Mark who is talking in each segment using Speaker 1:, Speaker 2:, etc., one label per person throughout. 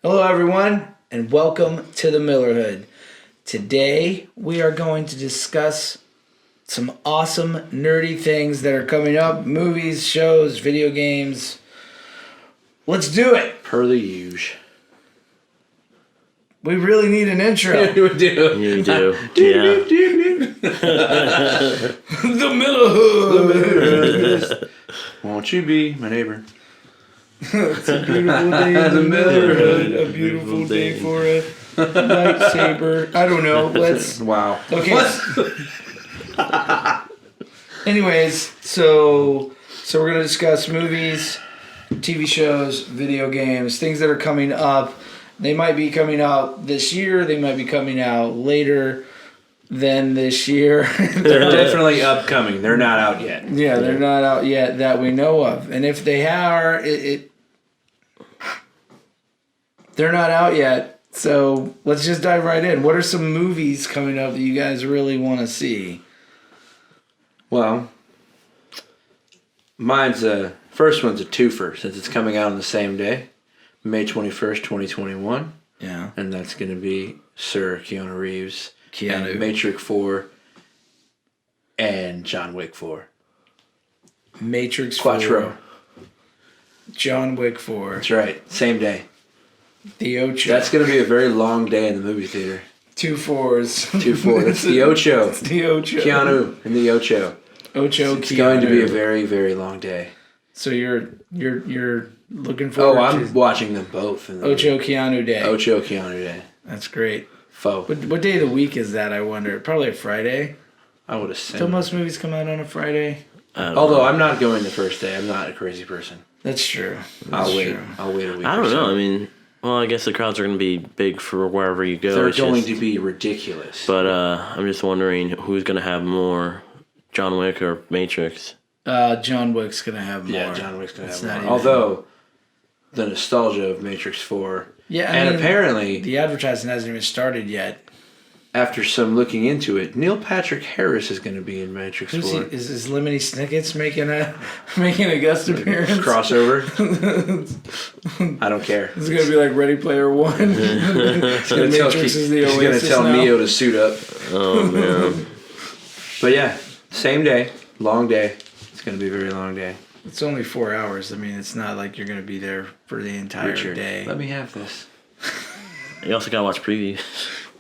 Speaker 1: Hello, everyone, and welcome to the Millerhood. Today, we are going to discuss some awesome, nerdy things that are coming up. Movies, shows, video games. Let's do it!
Speaker 2: Per the usual.
Speaker 1: We really need an intro.
Speaker 2: You do.
Speaker 3: You do. Yeah.
Speaker 1: The Millerhood!
Speaker 2: Won't you be my neighbor?
Speaker 1: It's a beautiful day in the Millerhood. A beautiful day for a lightsaber. I don't know. Let's...
Speaker 2: Wow.
Speaker 1: Okay. Anyways, so we're gonna discuss movies, TV shows, video games, things that are coming up. They might be coming out this year. They might be coming out later than this year.
Speaker 2: They're definitely upcoming. They're not out yet.
Speaker 1: Yeah, they're not out yet that we know of. And if they are, they're not out yet. So let's just dive right in. What are some movies coming up that you guys really want to see?
Speaker 2: Well, mine's first one's a twofer since it's coming out on the same day, May 21st, 2021.
Speaker 1: Yeah.
Speaker 2: And that's going to be Sir Keanu Reeves.
Speaker 1: Keanu.
Speaker 2: And Matrix 4 and John Wick 4.
Speaker 1: Matrix
Speaker 2: Quattro.
Speaker 1: 4. John Wick 4.
Speaker 2: That's right. Same day.
Speaker 1: The Ocho.
Speaker 2: That's going to be a very long day in the movie theater.
Speaker 1: 2 4s.
Speaker 2: 2 4. It's the Ocho.
Speaker 1: It's the Ocho.
Speaker 2: Keanu and the Ocho.
Speaker 1: Ocho
Speaker 2: It's
Speaker 1: Keanu.
Speaker 2: going to be a very, very long day.
Speaker 1: So you're looking forward
Speaker 2: I'm
Speaker 1: to
Speaker 2: watching them both.
Speaker 1: Ocho Keanu Day.
Speaker 2: Ocho Keanu Day.
Speaker 1: That's great.
Speaker 2: Faux.
Speaker 1: What day of the week is that, I wonder? Probably a Friday.
Speaker 2: I would
Speaker 1: Don't
Speaker 2: assume.
Speaker 1: most movies come out on a Friday?
Speaker 2: Although I'm not going the first day. I'm not a crazy person.
Speaker 1: That's true.
Speaker 2: I'll wait a week.
Speaker 3: I don't know. I mean, well, I guess the crowds are going to be big for wherever you go.
Speaker 2: They're
Speaker 3: It's
Speaker 2: going
Speaker 3: just-
Speaker 2: to be ridiculous.
Speaker 3: But I'm just wondering who's going to have more, John Wick or Matrix?
Speaker 1: John Wick's going to have more.
Speaker 2: Yeah, John Wick's going to
Speaker 1: It's
Speaker 2: have
Speaker 1: not
Speaker 2: more.
Speaker 1: even-
Speaker 2: Although, the nostalgia of Matrix 4.
Speaker 1: Yeah, I
Speaker 2: and
Speaker 1: mean,
Speaker 2: apparently,
Speaker 1: the advertising hasn't even started yet.
Speaker 2: after some looking into it, Neil Patrick Harris is going to be in Matrix 4.
Speaker 1: Is Lemony Snicket's making a guest appearance?
Speaker 2: Crossover? I don't care.
Speaker 1: It's going to be like Ready Player One.
Speaker 2: He's going to
Speaker 1: Oasis
Speaker 2: tell
Speaker 1: now.
Speaker 2: Neo to suit up.
Speaker 3: Oh, man.
Speaker 2: But yeah, same day, long day. It's going to be a very long day.
Speaker 1: It's only 4 hours. I mean, it's not like you're going to be there for the entire
Speaker 2: Richard,
Speaker 1: day.
Speaker 2: let me have this.
Speaker 3: You also got to watch previews.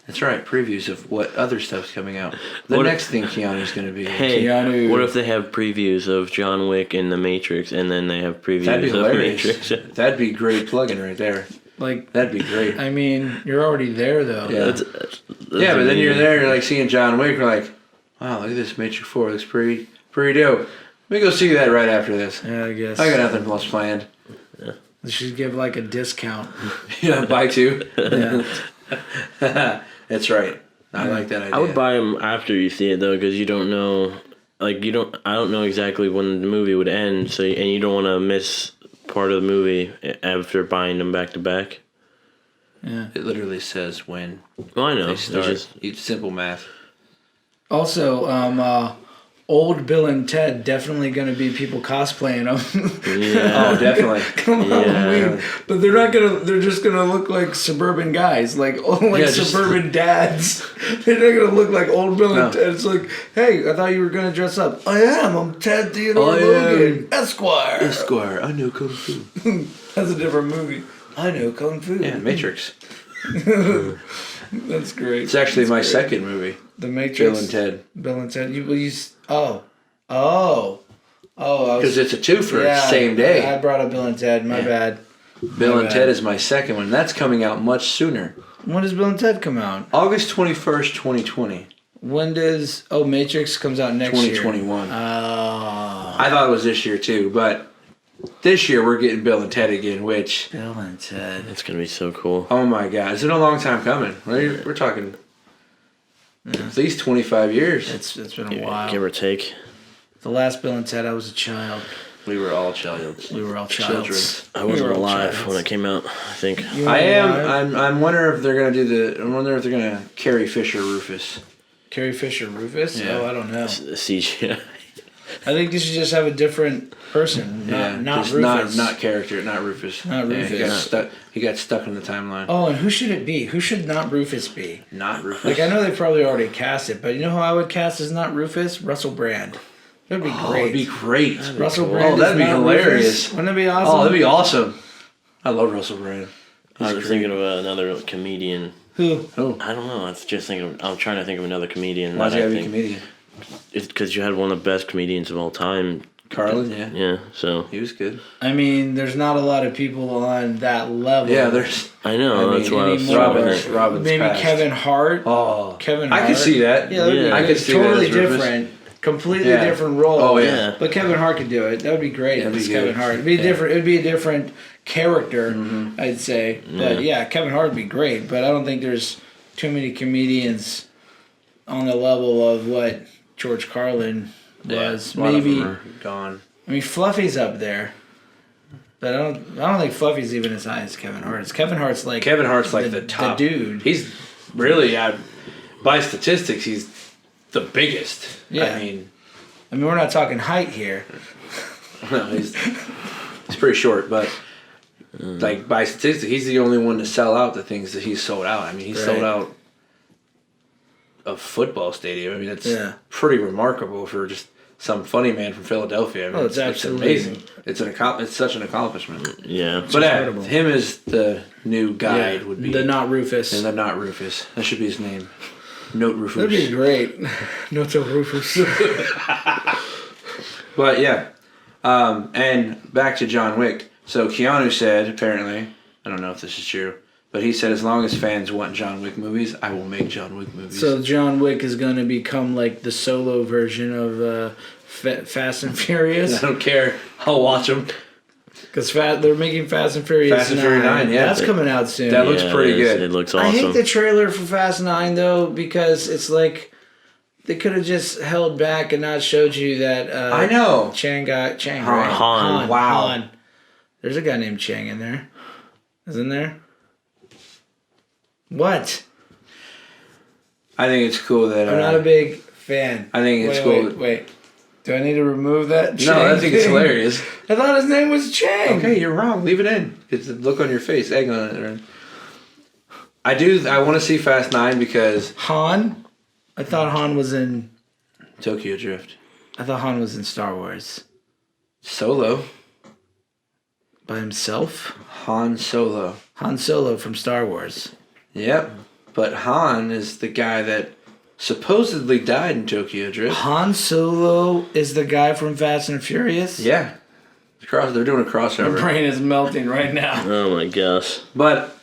Speaker 2: That's right, previews of what other stuff's coming out. The next thing Keanu's going to be in.
Speaker 3: Hey,
Speaker 1: Keanu.
Speaker 3: what if they have previews of John Wick and The Matrix, and then they have previews
Speaker 2: That'd be
Speaker 3: of
Speaker 2: hilarious.
Speaker 3: Matrix?
Speaker 2: That'd be great plugging right there.
Speaker 1: Like,
Speaker 2: That'd be great.
Speaker 1: I mean, you're already there, though.
Speaker 2: Yeah.
Speaker 3: That's
Speaker 2: Yeah, but then you're there, you're like seeing John Wick, you're like, wow, look at this Matrix 4, looks pretty dope. Let me go see that right after this.
Speaker 1: Yeah, I guess.
Speaker 2: I got nothing else planned.
Speaker 1: They should give, like, a discount.
Speaker 2: Yeah, buy two.
Speaker 1: Yeah.
Speaker 2: That's right. I like that idea.
Speaker 3: I would buy them after you see it though, because you don't know, like I don't know exactly when the movie would end, so and you don't want to miss part of the movie after buying them back to back.
Speaker 1: Yeah.
Speaker 2: It literally says when
Speaker 3: Well, I know.
Speaker 2: they
Speaker 3: It's
Speaker 2: start.
Speaker 3: just
Speaker 2: It's simple math.
Speaker 1: Also, old Bill and Ted definitely going to be people cosplaying them.
Speaker 3: yeah.
Speaker 2: Oh, definitely.
Speaker 1: Come on,
Speaker 3: Yeah.
Speaker 1: but they're not gonna. They're just gonna look like suburban guys, like
Speaker 2: Yeah, just-
Speaker 1: suburban dads. They're not gonna look like old Bill and
Speaker 2: No.
Speaker 1: Ted. It's like, hey, I thought you were gonna dress up. I am. I'm Ted Theodore
Speaker 2: I am
Speaker 1: Logan, Esquire.
Speaker 2: Esquire, I know Kung Fu.
Speaker 1: That's a different movie. I know Kung Fu.
Speaker 2: Yeah, Matrix.
Speaker 1: That's great.
Speaker 2: It's actually
Speaker 1: That's
Speaker 2: my
Speaker 1: great.
Speaker 2: second movie.
Speaker 1: The Matrix.
Speaker 2: Bill and Ted.
Speaker 1: Bill and Ted.
Speaker 2: Because it's a twofer,
Speaker 1: yeah,
Speaker 2: same day.
Speaker 1: I brought up Bill and Ted. My
Speaker 2: Yeah.
Speaker 1: bad.
Speaker 2: Bill
Speaker 1: My
Speaker 2: and
Speaker 1: bad.
Speaker 2: Ted is my second one. That's coming out much sooner.
Speaker 1: When does Bill and Ted come out?
Speaker 2: August 21st, 2020.
Speaker 1: When does Matrix comes out next year?
Speaker 2: 2021.
Speaker 1: Oh.
Speaker 2: I thought it was this year too, but this year we're getting Bill and Ted again, which,
Speaker 1: Bill and Ted.
Speaker 3: It's gonna be so cool.
Speaker 2: oh my god, it's been a long time coming. We're talking at least 25 years.
Speaker 1: It's been a while.
Speaker 3: Give or take.
Speaker 1: The last Bill and Ted, I was a child.
Speaker 2: We were all childs.
Speaker 1: We were all
Speaker 2: Children.
Speaker 1: childs.
Speaker 3: I wasn't
Speaker 1: We were all
Speaker 3: alive
Speaker 1: childs.
Speaker 3: when it came out. I think.
Speaker 1: You
Speaker 2: I
Speaker 1: were
Speaker 2: am.
Speaker 1: alive?
Speaker 2: I'm wondering if they're gonna do I'm wondering if they're gonna Carrie Fisher Rufus.
Speaker 1: Carrie Fisher Rufus?
Speaker 2: Yeah.
Speaker 1: Oh, I don't know.
Speaker 3: CGI.
Speaker 1: I think you should just have a different person, not Rufus.
Speaker 2: Not character, not Rufus.
Speaker 1: Not Rufus.
Speaker 2: He got stuck in the timeline.
Speaker 1: Oh, and who should it be? Who should not Rufus be?
Speaker 2: Not Rufus.
Speaker 1: Like, I know they probably already cast it, but you know who I would cast as not Rufus? Russell Brand. That'd be great.
Speaker 2: That'd be great.
Speaker 1: Russell Brand.
Speaker 2: Oh, that'd be
Speaker 1: not
Speaker 2: hilarious.
Speaker 1: Rufus. Wouldn't that be awesome?
Speaker 2: Oh, that'd be awesome. I love Russell Brand.
Speaker 3: I was thinking of another comedian.
Speaker 1: Who?
Speaker 3: I don't know. I'm trying to think of another comedian.
Speaker 2: Why'd you have a comedian?
Speaker 3: It's because you had one of the best comedians of all time.
Speaker 2: Carlin, yeah.
Speaker 3: Yeah, so.
Speaker 2: He was good.
Speaker 1: I mean, there's not a lot of people on that level.
Speaker 2: Yeah, there's...
Speaker 3: I know, that's why I was
Speaker 2: Robin's
Speaker 1: maybe
Speaker 2: passed.
Speaker 1: Kevin Hart.
Speaker 2: Oh.
Speaker 1: Kevin Hart.
Speaker 2: I could see that.
Speaker 1: Yeah,
Speaker 2: I could see
Speaker 1: totally
Speaker 2: that as Rufus.
Speaker 1: different. Completely different role.
Speaker 2: Oh, yeah.
Speaker 1: But Kevin Hart could do it. That would be great if it's Kevin Hart. It'd be different. It'd be a different character, I'd say. But yeah, Kevin Hart would be great. But I don't think there's too many comedians on the level of what George Carlin was. Maybe
Speaker 2: gone.
Speaker 1: I mean, Fluffy's up there. But I don't think Fluffy's even as high as Kevin Hart. Kevin Hart's like
Speaker 2: the top
Speaker 1: dude.
Speaker 2: He's really by statistics he's the biggest.
Speaker 1: Yeah.
Speaker 2: I mean
Speaker 1: we're not talking height here.
Speaker 2: No, he's pretty short, but like by statistics, he's the only one to sell out the things that he's sold out. I mean, he sold out a football stadium. I mean, that's pretty remarkable for just some funny man from Philadelphia. I mean,
Speaker 1: it's absolutely
Speaker 2: amazing. It's such an accomplishment.
Speaker 3: Yeah,
Speaker 2: but him as the new guide would be
Speaker 1: the not Rufus.
Speaker 2: And the not Rufus. That should be his name. Note Rufus.
Speaker 1: That'd be great. Note Rufus.
Speaker 2: But yeah, and back to John Wick. So Keanu said, apparently, I don't know if this is true, but he said as long as fans want John Wick movies, I will make John Wick movies.
Speaker 1: So John Wick is going to become like the solo version of Fast and Furious.
Speaker 2: I don't care. I'll watch them.
Speaker 1: Because they're making Fast and Furious 9.
Speaker 2: Fast and Furious 9, yeah.
Speaker 1: That's coming out soon.
Speaker 2: That looks pretty good.
Speaker 3: It looks awesome.
Speaker 1: I hate the trailer for Fast 9, though, because it's like they could have just held back and not showed you that...
Speaker 2: I know.
Speaker 1: Chang, right?
Speaker 3: Han.
Speaker 2: Wow.
Speaker 1: Han. There's a guy named Chang in there. Isn't there? What?
Speaker 2: I think it's cool that...
Speaker 1: I'm not a big fan.
Speaker 2: I think it's cool.
Speaker 1: Wait. Do I need to remove that Chang
Speaker 2: No, I think it's
Speaker 1: thing?
Speaker 2: hilarious.
Speaker 1: I thought his name was Chang.
Speaker 2: Okay, you're wrong. Leave it in. It's the look on your face. Egg on it. I want to see Fast 9 because...
Speaker 1: Han? I thought Han was in...
Speaker 2: Tokyo Drift.
Speaker 1: I thought Han was in Star Wars.
Speaker 2: Solo.
Speaker 1: By himself?
Speaker 2: Han Solo.
Speaker 1: Han Solo from Star Wars.
Speaker 2: Yep. But Han is the guy that supposedly died in Tokyo Drift.
Speaker 1: Han Solo is the guy from Fast and Furious?
Speaker 2: Yeah. They're doing a crossover.
Speaker 1: My brain is melting right now.
Speaker 3: Oh my gosh.
Speaker 2: But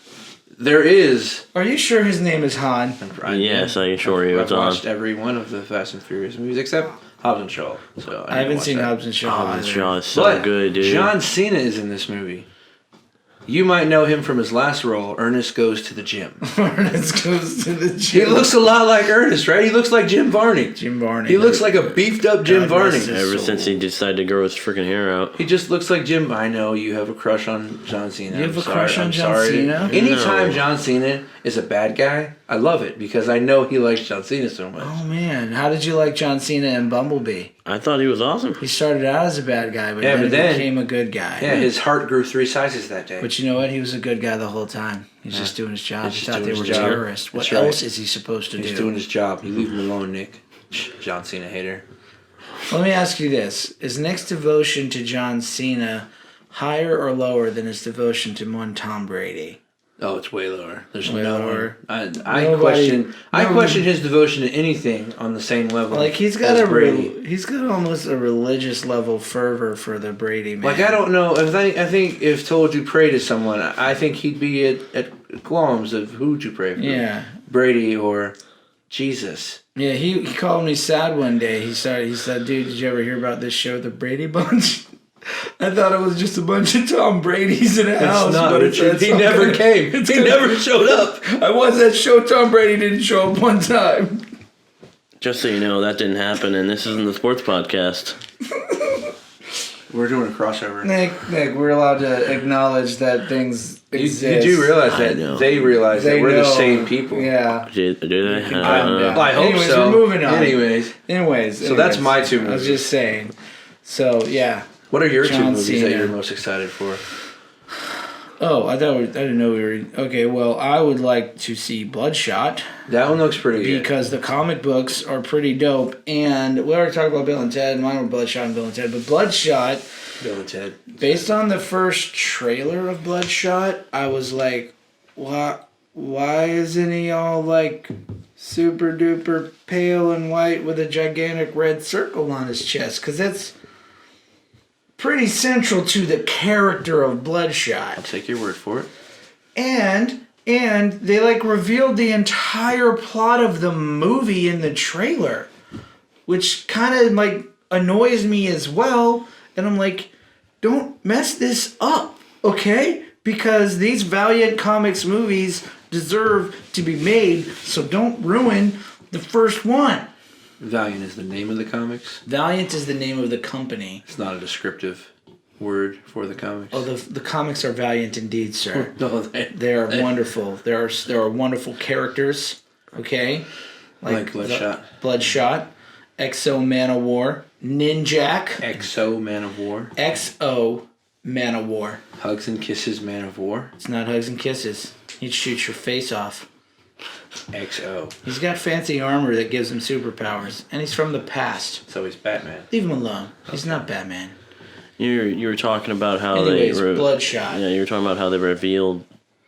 Speaker 2: there is...
Speaker 1: Are you sure his name is Han?
Speaker 3: Yes, I assure you it's
Speaker 2: I've
Speaker 3: on.
Speaker 2: watched every one of the Fast and Furious movies except Hobbs and Shaw. So
Speaker 1: I haven't seen Hobbs and Shaw.
Speaker 3: Hobbs and Shaw is so
Speaker 2: but
Speaker 3: good, dude.
Speaker 2: John Cena is in this movie. You might know him from his last role, Ernest Goes to the Gym.
Speaker 1: Ernest Goes to the Gym.
Speaker 2: He looks a lot like Ernest, right? He looks like Jim Varney.
Speaker 1: Jim Varney.
Speaker 2: He looks like a beefed up Jim Varney.
Speaker 3: Ever since he decided to grow his freaking hair out.
Speaker 2: He just looks like Jim. I know you have a crush on John Cena.
Speaker 1: You have a crush on John Cena?
Speaker 2: Anytime
Speaker 3: No.
Speaker 2: John Cena is a bad guy, I love it because I know he likes John Cena so much.
Speaker 1: Oh, man. How did you like John Cena in Bumblebee?
Speaker 3: I thought he was awesome.
Speaker 1: He started out as a bad guy, but then became a good guy.
Speaker 2: Yeah, his heart grew 3 sizes that day.
Speaker 1: But you know what? He was a good guy the whole time. He's just doing his job. He thought they were
Speaker 2: his job.
Speaker 1: terrorists. What
Speaker 2: That's right.
Speaker 1: else is he supposed to do?
Speaker 2: He's doing his job. You leave him alone, Nick. John Cena hater.
Speaker 1: Let me ask you this. Is Nick's devotion to John Cena higher or lower than his devotion to one Tom Brady?
Speaker 2: Oh, it's way lower. There's
Speaker 1: Way
Speaker 2: no
Speaker 1: lower.
Speaker 2: one. I question his devotion to anything on the same level.
Speaker 1: Like he's got
Speaker 2: as Brady.
Speaker 1: he's got almost a religious level fervor for the Brady man.
Speaker 2: Like I don't know. I think if told to pray to someone, I think he'd be at qualms of who to pray for.
Speaker 1: Yeah.
Speaker 2: Brady or Jesus.
Speaker 1: Yeah, he called me sad one day. He said, "Dude, did you ever hear about this show, The Brady Bunch?" I thought it was just a bunch of Tom Brady's in a house.
Speaker 2: Not,
Speaker 1: but
Speaker 2: he never came. He never showed up.
Speaker 1: I was at show. Tom Brady didn't show up one time.
Speaker 3: Just so you know, that didn't happen, and this isn't the sports podcast.
Speaker 2: We're doing a crossover.
Speaker 1: Nick, we're allowed to acknowledge that things exist.
Speaker 2: You do realize that they realize that we're the same people.
Speaker 1: Yeah.
Speaker 3: Do they?
Speaker 2: I hope
Speaker 1: Anyways,
Speaker 2: so.
Speaker 1: we're moving on.
Speaker 2: Anyways.
Speaker 1: So
Speaker 2: that's my 2 movies.
Speaker 1: I was just saying. So yeah.
Speaker 2: What are your two
Speaker 1: John
Speaker 2: movies
Speaker 1: Cena.
Speaker 2: that you're most excited for?
Speaker 1: Oh, I didn't know we were. Okay, well, I would like to see Bloodshot
Speaker 2: That one looks pretty good.
Speaker 1: because the comic books are pretty dope. And we already talked about Bill and Ted. Mine were Bloodshot and Bill and Ted. But Bloodshot,
Speaker 2: Bill and Ted.
Speaker 1: based on the first trailer of Bloodshot, I was like, why isn't he all like super duper pale and white with a gigantic red circle on his chest? Because that's pretty central to the character of Bloodshot.
Speaker 2: I'll take your word for it.
Speaker 1: And they like revealed the entire plot of the movie in the trailer, which kind of like annoys me as well. And I'm like, don't mess this up, okay? Because these Valiant Comics movies deserve to be made, so don't ruin the first one.
Speaker 2: Valiant is the name of the comics.
Speaker 1: Valiant is the name of the company.
Speaker 2: It's not a descriptive word for the comics.
Speaker 1: Oh, the comics are valiant indeed, sir.
Speaker 2: No,
Speaker 1: They are wonderful. There are wonderful characters. Okay,
Speaker 2: like Bloodshot.
Speaker 1: Bloodshot, XO Man of War, Ninjak,
Speaker 2: XO Man of War.
Speaker 1: XO Man of War.
Speaker 2: Hugs and Kisses Man of War.
Speaker 1: It's not hugs and kisses. He'd shoot your face off.
Speaker 2: XO.
Speaker 1: He's got fancy armor that gives him superpowers, and he's from the past.
Speaker 2: So he's Batman.
Speaker 1: Leave him alone. He's not Batman.
Speaker 3: You were talking about how
Speaker 1: Anyways,
Speaker 3: they
Speaker 1: Bloodshot.
Speaker 3: Yeah, you were talking about how they revealed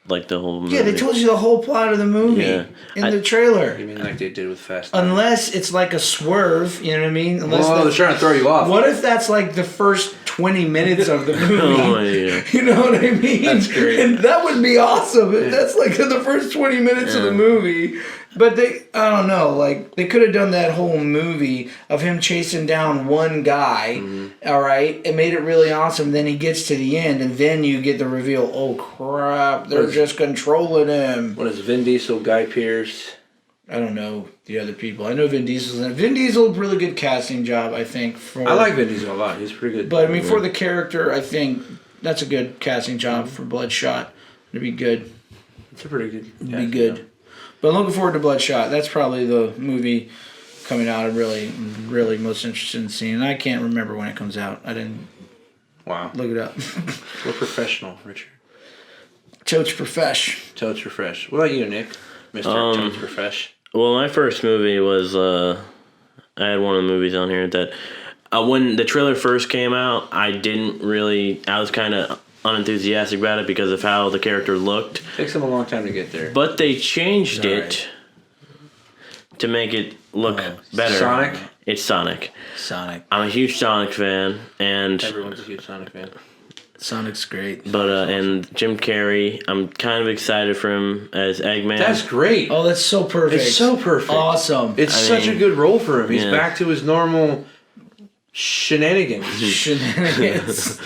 Speaker 3: like the whole movie.
Speaker 1: Yeah, they told you the whole plot of the movie in the trailer.
Speaker 2: You mean like they did with Fast 9?
Speaker 1: Unless it's like a swerve, you know what I mean? Unless
Speaker 2: they're trying to throw you off.
Speaker 1: What if that's like the first 20 minutes of the movie?
Speaker 3: Oh, yeah.
Speaker 1: You know what I mean?
Speaker 2: That's great.
Speaker 1: And that would be awesome if that's like the first 20 minutes of the movie. But I don't know, like they could have done that whole movie of him chasing down one guy, all right, and made it really awesome. Then he gets to the end, and then you get the reveal. Oh crap! They're just controlling him.
Speaker 2: What is Vin Diesel, Guy Pearce?
Speaker 1: I don't know the other people. I know Vin Diesel's in it. Vin Diesel, really good casting job, I think.
Speaker 2: I like Vin Diesel a lot. He's pretty good.
Speaker 1: But I mean, for the character, I think that's a good casting job for Bloodshot. It'd be good.
Speaker 2: It's a pretty good.
Speaker 1: It'd be good. But I'm looking forward to Bloodshot. That's probably the movie coming out I'm really most interested in seeing. I can't remember when it comes out. I didn't look it up.
Speaker 2: We're professional, Richard.
Speaker 1: Totes Profesh.
Speaker 2: Totes Profesh. What about you, Nick? Mr. Totes Profesh.
Speaker 3: Well, my first movie was I had one of the movies on here that when the trailer first came out, I was kind of unenthusiastic about it because of how the character looked.
Speaker 2: Takes them a long time to get there.
Speaker 3: But they changed it to make it look better.
Speaker 2: Sonic?
Speaker 3: It's Sonic.
Speaker 1: Sonic.
Speaker 3: I'm a huge Sonic fan, and
Speaker 2: Everyone's a huge Sonic fan.
Speaker 1: Sonic's great.
Speaker 3: but and Jim Carrey, I'm kind of excited for him as Eggman.
Speaker 2: That's great.
Speaker 1: Oh, that's so perfect.
Speaker 2: It's so perfect.
Speaker 1: Awesome.
Speaker 2: It's such a good role for him. He's back to his normal shenanigans.
Speaker 1: Shenanigans.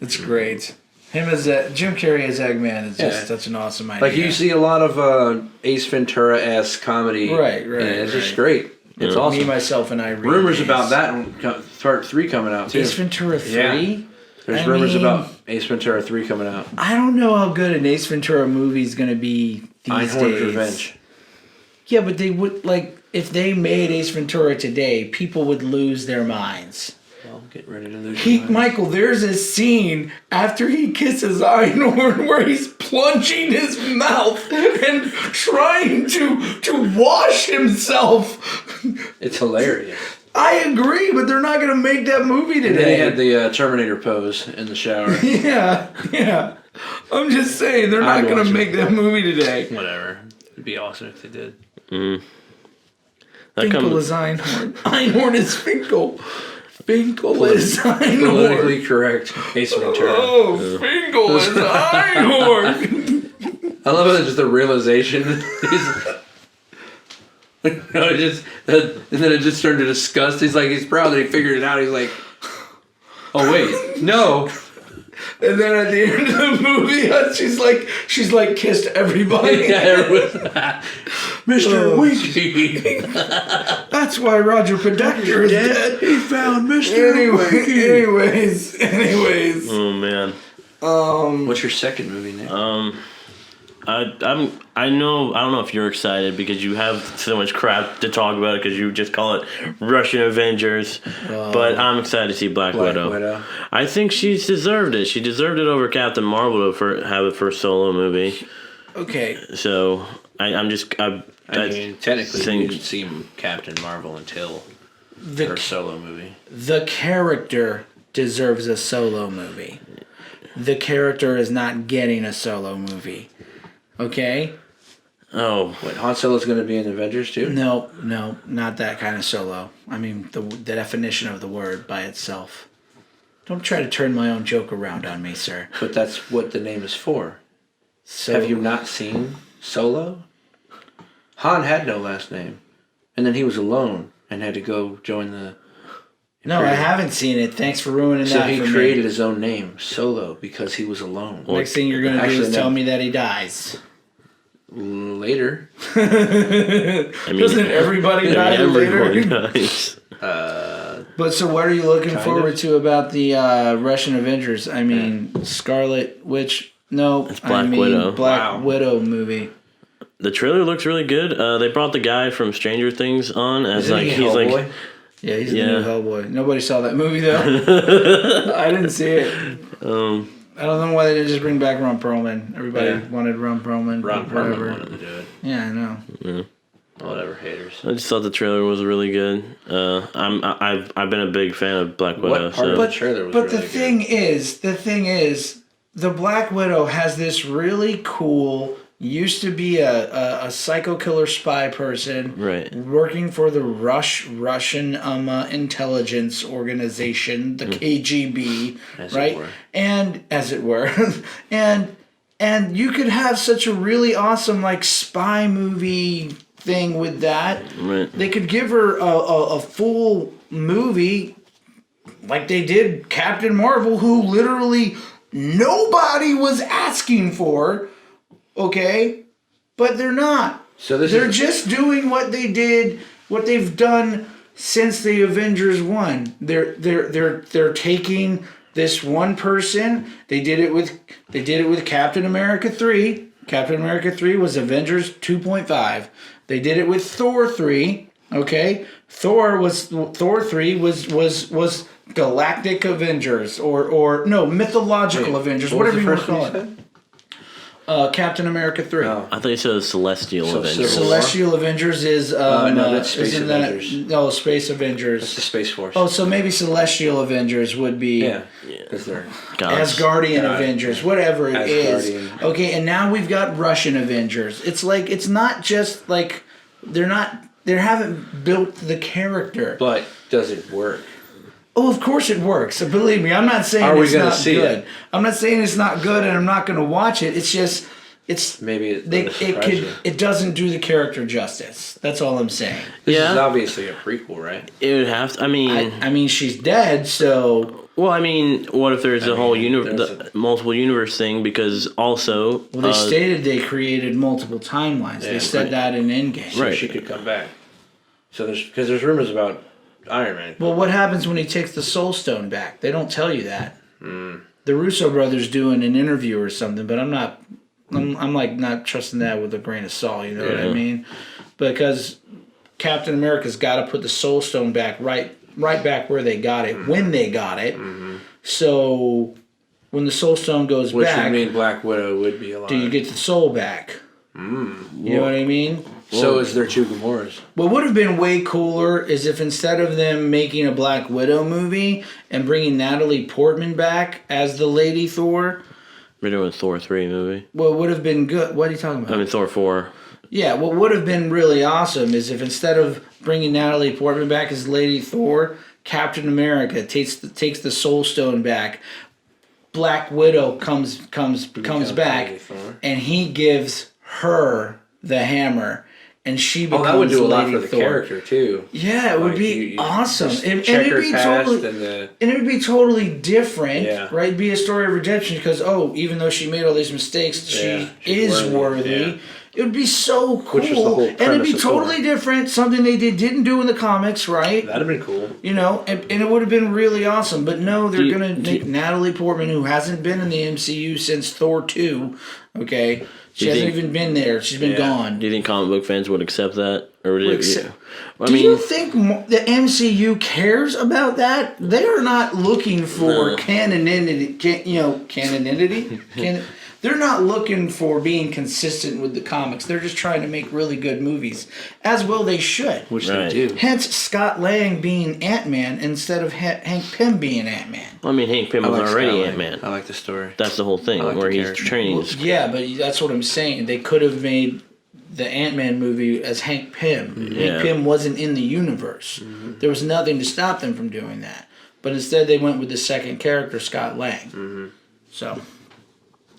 Speaker 1: It's great. Him as Jim Carrey as Eggman is just such an awesome idea.
Speaker 2: Like you see a lot of Ace Ventura-esque comedy.
Speaker 1: Right.
Speaker 2: And it's just great. It's awesome.
Speaker 1: Me, Myself, and Irene.
Speaker 2: Rumors about that part 3 coming out too.
Speaker 1: Ace Ventura 3?
Speaker 2: Yeah. There's rumors about Ace Ventura 3 coming out.
Speaker 1: I don't know how good an Ace Ventura movie is going to be these
Speaker 2: Einhorn's
Speaker 1: days.
Speaker 2: Revenge.
Speaker 1: Yeah, but they would, like, if they made Ace Ventura today, people would lose their minds.
Speaker 2: Well, get ready to lose your mind.
Speaker 1: Michael, there's a scene after he kisses Einhorn where he's plunging his mouth and trying to wash himself.
Speaker 2: It's hilarious.
Speaker 1: I agree, but they're not going to make that movie today.
Speaker 2: And then he had the Terminator pose in the shower.
Speaker 1: Yeah. I'm just saying, they're not going to make that movie today.
Speaker 2: Whatever. It'd be awesome if they did.
Speaker 1: Finkel is Einhorn. Einhorn is Finkel. Finkel is Einhorn.
Speaker 2: Politically correct. Ace Ventura.
Speaker 1: Oh, Finkel is Einhorn.
Speaker 2: I love it, just the realization. And then it just turned to disgust. He's proud that he figured it out. He's like, oh wait, no.
Speaker 1: And then at the end of the movie, she's like kissed everybody.
Speaker 2: Mr. Winky.
Speaker 1: That's why Roger Podector is dead.
Speaker 2: He found Mr.
Speaker 1: Anyways.
Speaker 3: Oh man.
Speaker 2: What's your second movie, Nick?
Speaker 3: I don't know if you're excited because you have so much crap to talk about because you just call it Russian Avengers. But I'm excited to see Black Widow. I think she's deserved it. She deserved it over Captain Marvel to have it first solo movie.
Speaker 1: Okay.
Speaker 3: So I
Speaker 2: mean, technically, we didn't see Captain Marvel until her solo movie.
Speaker 1: The character deserves a solo movie. The character is not getting a solo movie. Okay?
Speaker 3: Oh.
Speaker 2: Wait, Han Solo's going to be in Avengers too?
Speaker 1: No, not that kind of solo. I mean, the definition of the word by itself. Don't try to turn my own joke around on me, sir.
Speaker 2: But that's what the name is for.
Speaker 1: So,
Speaker 2: have you not seen Solo? Han had no last name. And then he was alone and had to go join the...
Speaker 1: No, I haven't seen it. Thanks for ruining
Speaker 2: so
Speaker 1: that for me.
Speaker 2: So he created his own name, Solo, because he was alone.
Speaker 1: Next thing you're going to do is tell me that he dies.
Speaker 2: Later.
Speaker 1: Doesn't everybody die later?
Speaker 3: Dies.
Speaker 1: But so what are you looking forward to about the Russian Avengers? I mean, Scarlet Witch... No,
Speaker 3: it's Black Widow.
Speaker 1: Black Widow movie.
Speaker 3: The trailer looks really good. They brought the guy from Stranger Things on as
Speaker 2: he's
Speaker 1: Hellboy? Yeah, he's the new Hellboy. Nobody saw that movie though. I didn't see it. I don't know why they didn't just bring back Ron Perlman. Everybody wanted Ron Perlman.
Speaker 2: Ron Perlman wanted to do it.
Speaker 1: Yeah, I know.
Speaker 3: Yeah.
Speaker 2: Whatever, haters.
Speaker 3: I just thought the trailer was really good. I've been a big fan of Black Widow.
Speaker 2: The trailer was
Speaker 1: really
Speaker 2: good.
Speaker 1: The thing is, the Black Widow has this really cool. Used to be a psycho killer spy person,
Speaker 3: right? Working
Speaker 1: for the Russian intelligence organization, the KGB, right? As it were, and you could have such a really awesome like spy movie thing with that.
Speaker 3: Right.
Speaker 1: They could give her a full movie, like they did Captain Marvel, who literally nobody was asking for. Okay, but they're not. So they're just doing what they did, what they've done since the Avengers 1. They're taking this one person. They did it with Captain America 3. Captain America 3 was Avengers 2.5. They did it with Thor 3. Okay, Thor 3 was Galactic Avengers or no mythological Avengers, whatever you want to call it. Captain America 3.
Speaker 3: Oh. I thought you said it was Celestial Avengers.
Speaker 1: Celestial Avengers is...
Speaker 2: no, that's Space Avengers.
Speaker 1: No, Space Avengers.
Speaker 2: That's the Space Force.
Speaker 1: Oh, so maybe Celestial Avengers would be...
Speaker 2: Yeah, because they're...
Speaker 1: Asgardian Avengers, whatever it is. Okay, and now we've got Russian Avengers. It's like, it's not just like... They haven't built the character.
Speaker 2: But does it work?
Speaker 1: Oh, of course it works. So believe me, I'm not saying it's not good. I'm not saying it's not good, and I'm not going to watch it. It's just, it doesn't do the character justice. That's all I'm saying.
Speaker 2: This is obviously a prequel, right?
Speaker 3: It would have to. I mean,
Speaker 1: she's dead, so.
Speaker 3: Well, I mean, what if there's a whole multiple universe thing? Because also,
Speaker 1: they stated they created multiple timelines. They said that in Endgame.
Speaker 2: So she could come back. So there's rumors about Iron Man.
Speaker 1: Well, what happens when he takes the Soul Stone back? They don't tell you that. The Russo brothers do in an interview or something, but I'm like not trusting that with a grain of salt. You know what I mean? Because Captain America's got to put the Soul Stone back right back where they got it when they got it. So when the Soul Stone goes back,
Speaker 2: which would mean Black Widow would be alive.
Speaker 1: Do you get the soul back? You know what I mean?
Speaker 2: So is there two Gamoras?
Speaker 1: What would have been way cooler is if instead of them making a Black Widow movie and bringing Natalie Portman back as the Lady Thor.
Speaker 3: We're doing Thor 3 movie.
Speaker 1: What would have been good? What are you talking about?
Speaker 3: I mean, Thor 4.
Speaker 1: Yeah, what would have been really awesome is if instead of bringing Natalie Portman back as Lady Thor, Captain America takes the Soul Stone back. Black Widow comes back, and he gives her the hammer. And she becomes
Speaker 2: that would do a lot
Speaker 1: Lady
Speaker 2: for the
Speaker 1: Thor.
Speaker 2: Character too.
Speaker 1: Yeah, it would be awesome. And it'd be totally different, right? It'd be a story of redemption because even though she made all these mistakes, she is worthy. It would be so cool.
Speaker 2: Which was the whole
Speaker 1: and it'd be
Speaker 2: premise of
Speaker 1: totally
Speaker 2: Thor.
Speaker 1: different. Something they didn't do in the comics, right?
Speaker 2: That'd have been cool.
Speaker 1: You know, and it would have been really awesome. But no, they're going to make Natalie Portman, who hasn't been in the MCU since Thor 2, okay? She hasn't even been there. She's been gone.
Speaker 3: Do you think comic book fans would accept that? Or would it,
Speaker 1: Do you think the MCU cares about that? They are not looking for canonity. They're not looking for being consistent with the comics. They're just trying to make really good movies, as well they should.
Speaker 2: Which they do.
Speaker 1: Hence, Scott Lang being Ant-Man instead of Hank Pym being Ant-Man.
Speaker 3: I mean, Hank Pym was already Ant-Man.
Speaker 2: I like the story.
Speaker 3: That's the whole thing, where he's training.
Speaker 1: Well, yeah, but that's what I'm saying. They could have made the Ant-Man movie as Hank Pym.
Speaker 3: Mm-hmm.
Speaker 1: Hank Pym wasn't in the universe. Mm-hmm. There was nothing to stop them from doing that. But instead, they went with the second character, Scott Lang. Mm-hmm. So,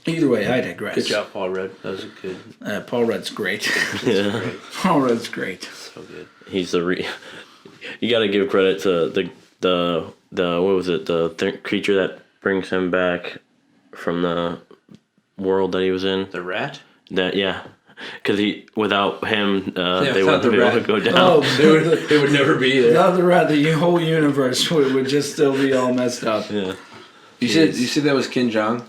Speaker 1: either way, I digress.
Speaker 2: Good job, Paul Rudd. That was a good.
Speaker 1: Paul Rudd's great.
Speaker 3: Yeah.
Speaker 1: Paul Rudd's great.
Speaker 2: So good.
Speaker 3: He's you got to give credit to the what was it, the creature that brings him back from the world that he was in.
Speaker 2: The rat?
Speaker 3: Because without him, they
Speaker 2: without
Speaker 3: wouldn't be able to go down.
Speaker 1: Oh,
Speaker 2: They would never be there.
Speaker 1: without the rat, the whole universe would just still be all messed up.
Speaker 3: Yeah.
Speaker 2: You said that was Kin Jong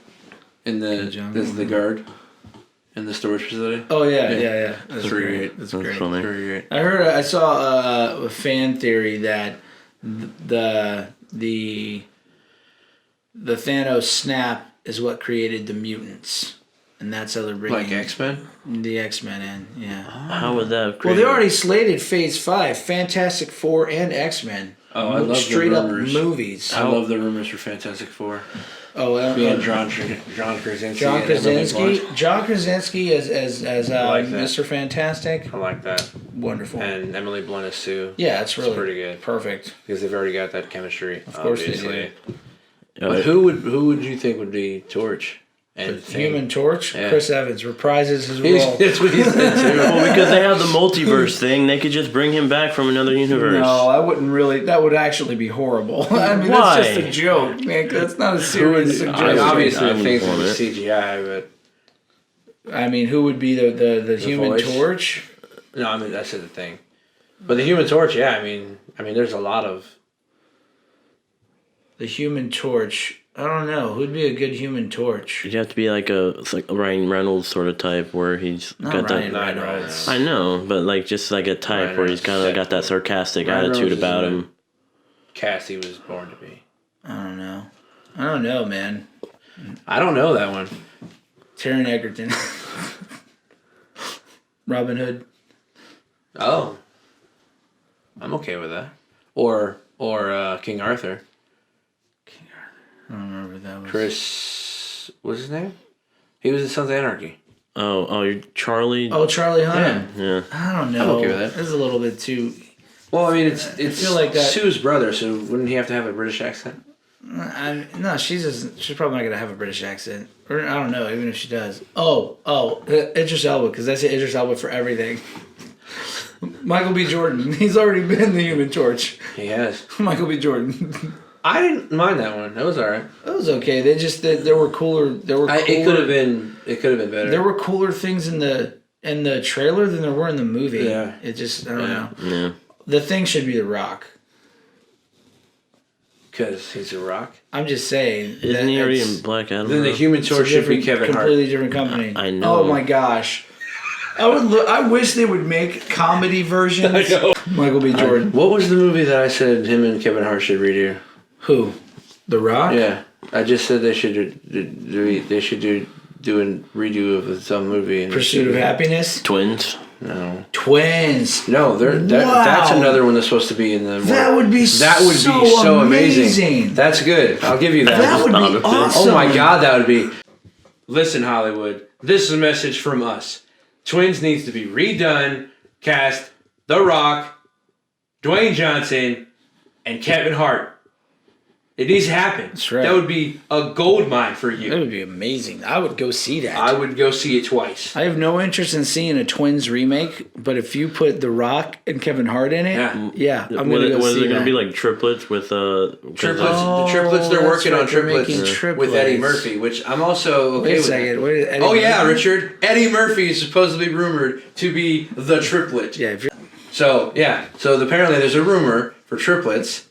Speaker 2: in the guard in the storage facility?
Speaker 1: Oh yeah. That's
Speaker 2: pretty
Speaker 1: great.
Speaker 2: great.
Speaker 1: That's
Speaker 3: That's
Speaker 1: great.
Speaker 3: funny.
Speaker 2: Very great.
Speaker 1: I saw a fan theory that the Thanos snap is what created the mutants, and that's how they're bringing
Speaker 2: Like X-Men?
Speaker 1: the X-Men in. Yeah.
Speaker 3: How would that?
Speaker 1: Well,
Speaker 3: create
Speaker 1: they already slated Phase 5, Fantastic Four and X-Men.
Speaker 2: Oh, I love the
Speaker 1: straight up
Speaker 2: rumors.
Speaker 1: movies.
Speaker 2: I love the rumors for Fantastic Four.
Speaker 1: Oh,
Speaker 2: Being John Krasinski.
Speaker 1: John
Speaker 2: and Emily
Speaker 1: Krasinski.
Speaker 2: Blunt.
Speaker 1: John Krasinski as
Speaker 2: like that.
Speaker 1: Mr. Fantastic.
Speaker 2: I like that.
Speaker 1: Wonderful.
Speaker 2: And Emily Blunt as Sue.
Speaker 1: Yeah, it's really
Speaker 2: pretty good.
Speaker 1: Perfect.
Speaker 2: Because they've already got that chemistry. Of
Speaker 1: course they
Speaker 2: obviously.
Speaker 1: do.
Speaker 2: But who would you think would be Torch? And
Speaker 1: Human Torch.
Speaker 2: Yeah.
Speaker 1: Chris Evans reprises his role.
Speaker 2: That's what he said too.
Speaker 3: Well, because they have the multiverse thing, they could just bring him back from another universe.
Speaker 1: No, I wouldn't really. That would actually be horrible. I mean,
Speaker 3: Why?
Speaker 1: that's just a joke, man. That's not a serious suggestion.
Speaker 2: Obviously,
Speaker 3: I
Speaker 2: the things
Speaker 3: wouldn't
Speaker 2: would be
Speaker 3: want
Speaker 2: CGI, but
Speaker 1: I mean, who would be the Human
Speaker 2: voice?
Speaker 1: Torch?
Speaker 2: no, I mean that's the thing. But the Human Torch, yeah, I mean, there's a lot of.
Speaker 1: The Human Torch. I don't know. Who'd be a good Human Torch?
Speaker 3: You'd have to be like a Ryan Reynolds sort of type where he's
Speaker 1: Not
Speaker 3: got
Speaker 1: Ryan
Speaker 3: that.
Speaker 1: Reynolds.
Speaker 3: I know, but like just like a type
Speaker 2: Ryan
Speaker 3: where he's kind of
Speaker 2: Reynolds.
Speaker 3: got that sarcastic
Speaker 2: Ryan
Speaker 3: attitude
Speaker 2: Reynolds
Speaker 3: about
Speaker 2: is
Speaker 3: him.
Speaker 2: Cassie was born to be.
Speaker 1: I don't know, man.
Speaker 2: I don't know that one.
Speaker 1: Taron Egerton. Robin Hood.
Speaker 2: Oh, I'm okay with that. Or King Arthur.
Speaker 1: I don't remember what that was.
Speaker 2: Chris, what's his name? He was in Sons of Anarchy.
Speaker 3: Oh, you're Charlie.
Speaker 1: Oh, Charlie Hunnam.
Speaker 3: Yeah.
Speaker 1: I don't know.
Speaker 2: I'm okay with that.
Speaker 1: This is a little bit too.
Speaker 2: Well, I mean, it's
Speaker 1: feel like that-
Speaker 2: Sue's brother, so wouldn't he have to have a British accent?
Speaker 1: No, she's probably not gonna have a British accent. Or I don't know, even if she does. Idris Elba, because I say Idris Elba for everything. Michael B. Jordan, he's already been the Human Torch.
Speaker 2: He has.
Speaker 1: Michael B. Jordan.
Speaker 2: I didn't mind that one. That was alright.
Speaker 1: That was okay. They just there were cooler.
Speaker 2: It could have been. It could have been better.
Speaker 1: There were cooler things in the trailer than there were in the movie.
Speaker 2: Yeah.
Speaker 1: It just I don't know.
Speaker 3: Yeah.
Speaker 1: The thing should be The Rock.
Speaker 2: Because he's a rock.
Speaker 1: I'm just saying.
Speaker 3: Isn't he already in Black Adam?
Speaker 2: Then the Human Torch should be Kevin Hart.
Speaker 1: Completely different company.
Speaker 3: I know.
Speaker 1: Oh my gosh. I wish they would make comedy versions.
Speaker 2: I know.
Speaker 1: Michael B. Jordan.
Speaker 2: What was the movie that I said him and Kevin Hart should redo?
Speaker 1: Who? The Rock?
Speaker 2: Yeah, I just said they should do a redo of some movie. And
Speaker 1: Pursuit of Happiness?
Speaker 3: Twins.
Speaker 2: No.
Speaker 1: Twins.
Speaker 2: No, that's another one that's supposed to be in the.
Speaker 1: That would be so
Speaker 2: amazing. That's good. I'll give you that.
Speaker 1: That would be awesome.
Speaker 2: Oh my God, that would be. Listen, Hollywood. This is a message from us. Twins needs to be redone. Cast The Rock, Dwayne Johnson, and Kevin Hart. It needs to happen.
Speaker 1: That's right.
Speaker 2: That would be a gold mine for you.
Speaker 1: That would be amazing. I would go see that.
Speaker 2: I would go see it twice.
Speaker 1: I have no interest in seeing a Twins remake, but if you put The Rock and Kevin Hart in it, I'm going to go see
Speaker 3: Was it
Speaker 1: that.
Speaker 3: going to be like triplets with
Speaker 2: Triplets. The triplets, they're working on triplets with Eddie Murphy, which I'm also okay with.
Speaker 1: Wait a second.
Speaker 2: Yeah, Richard. Eddie Murphy is supposedly rumored to be the triplet.
Speaker 1: Yeah.
Speaker 2: So apparently there's a rumor for triplets,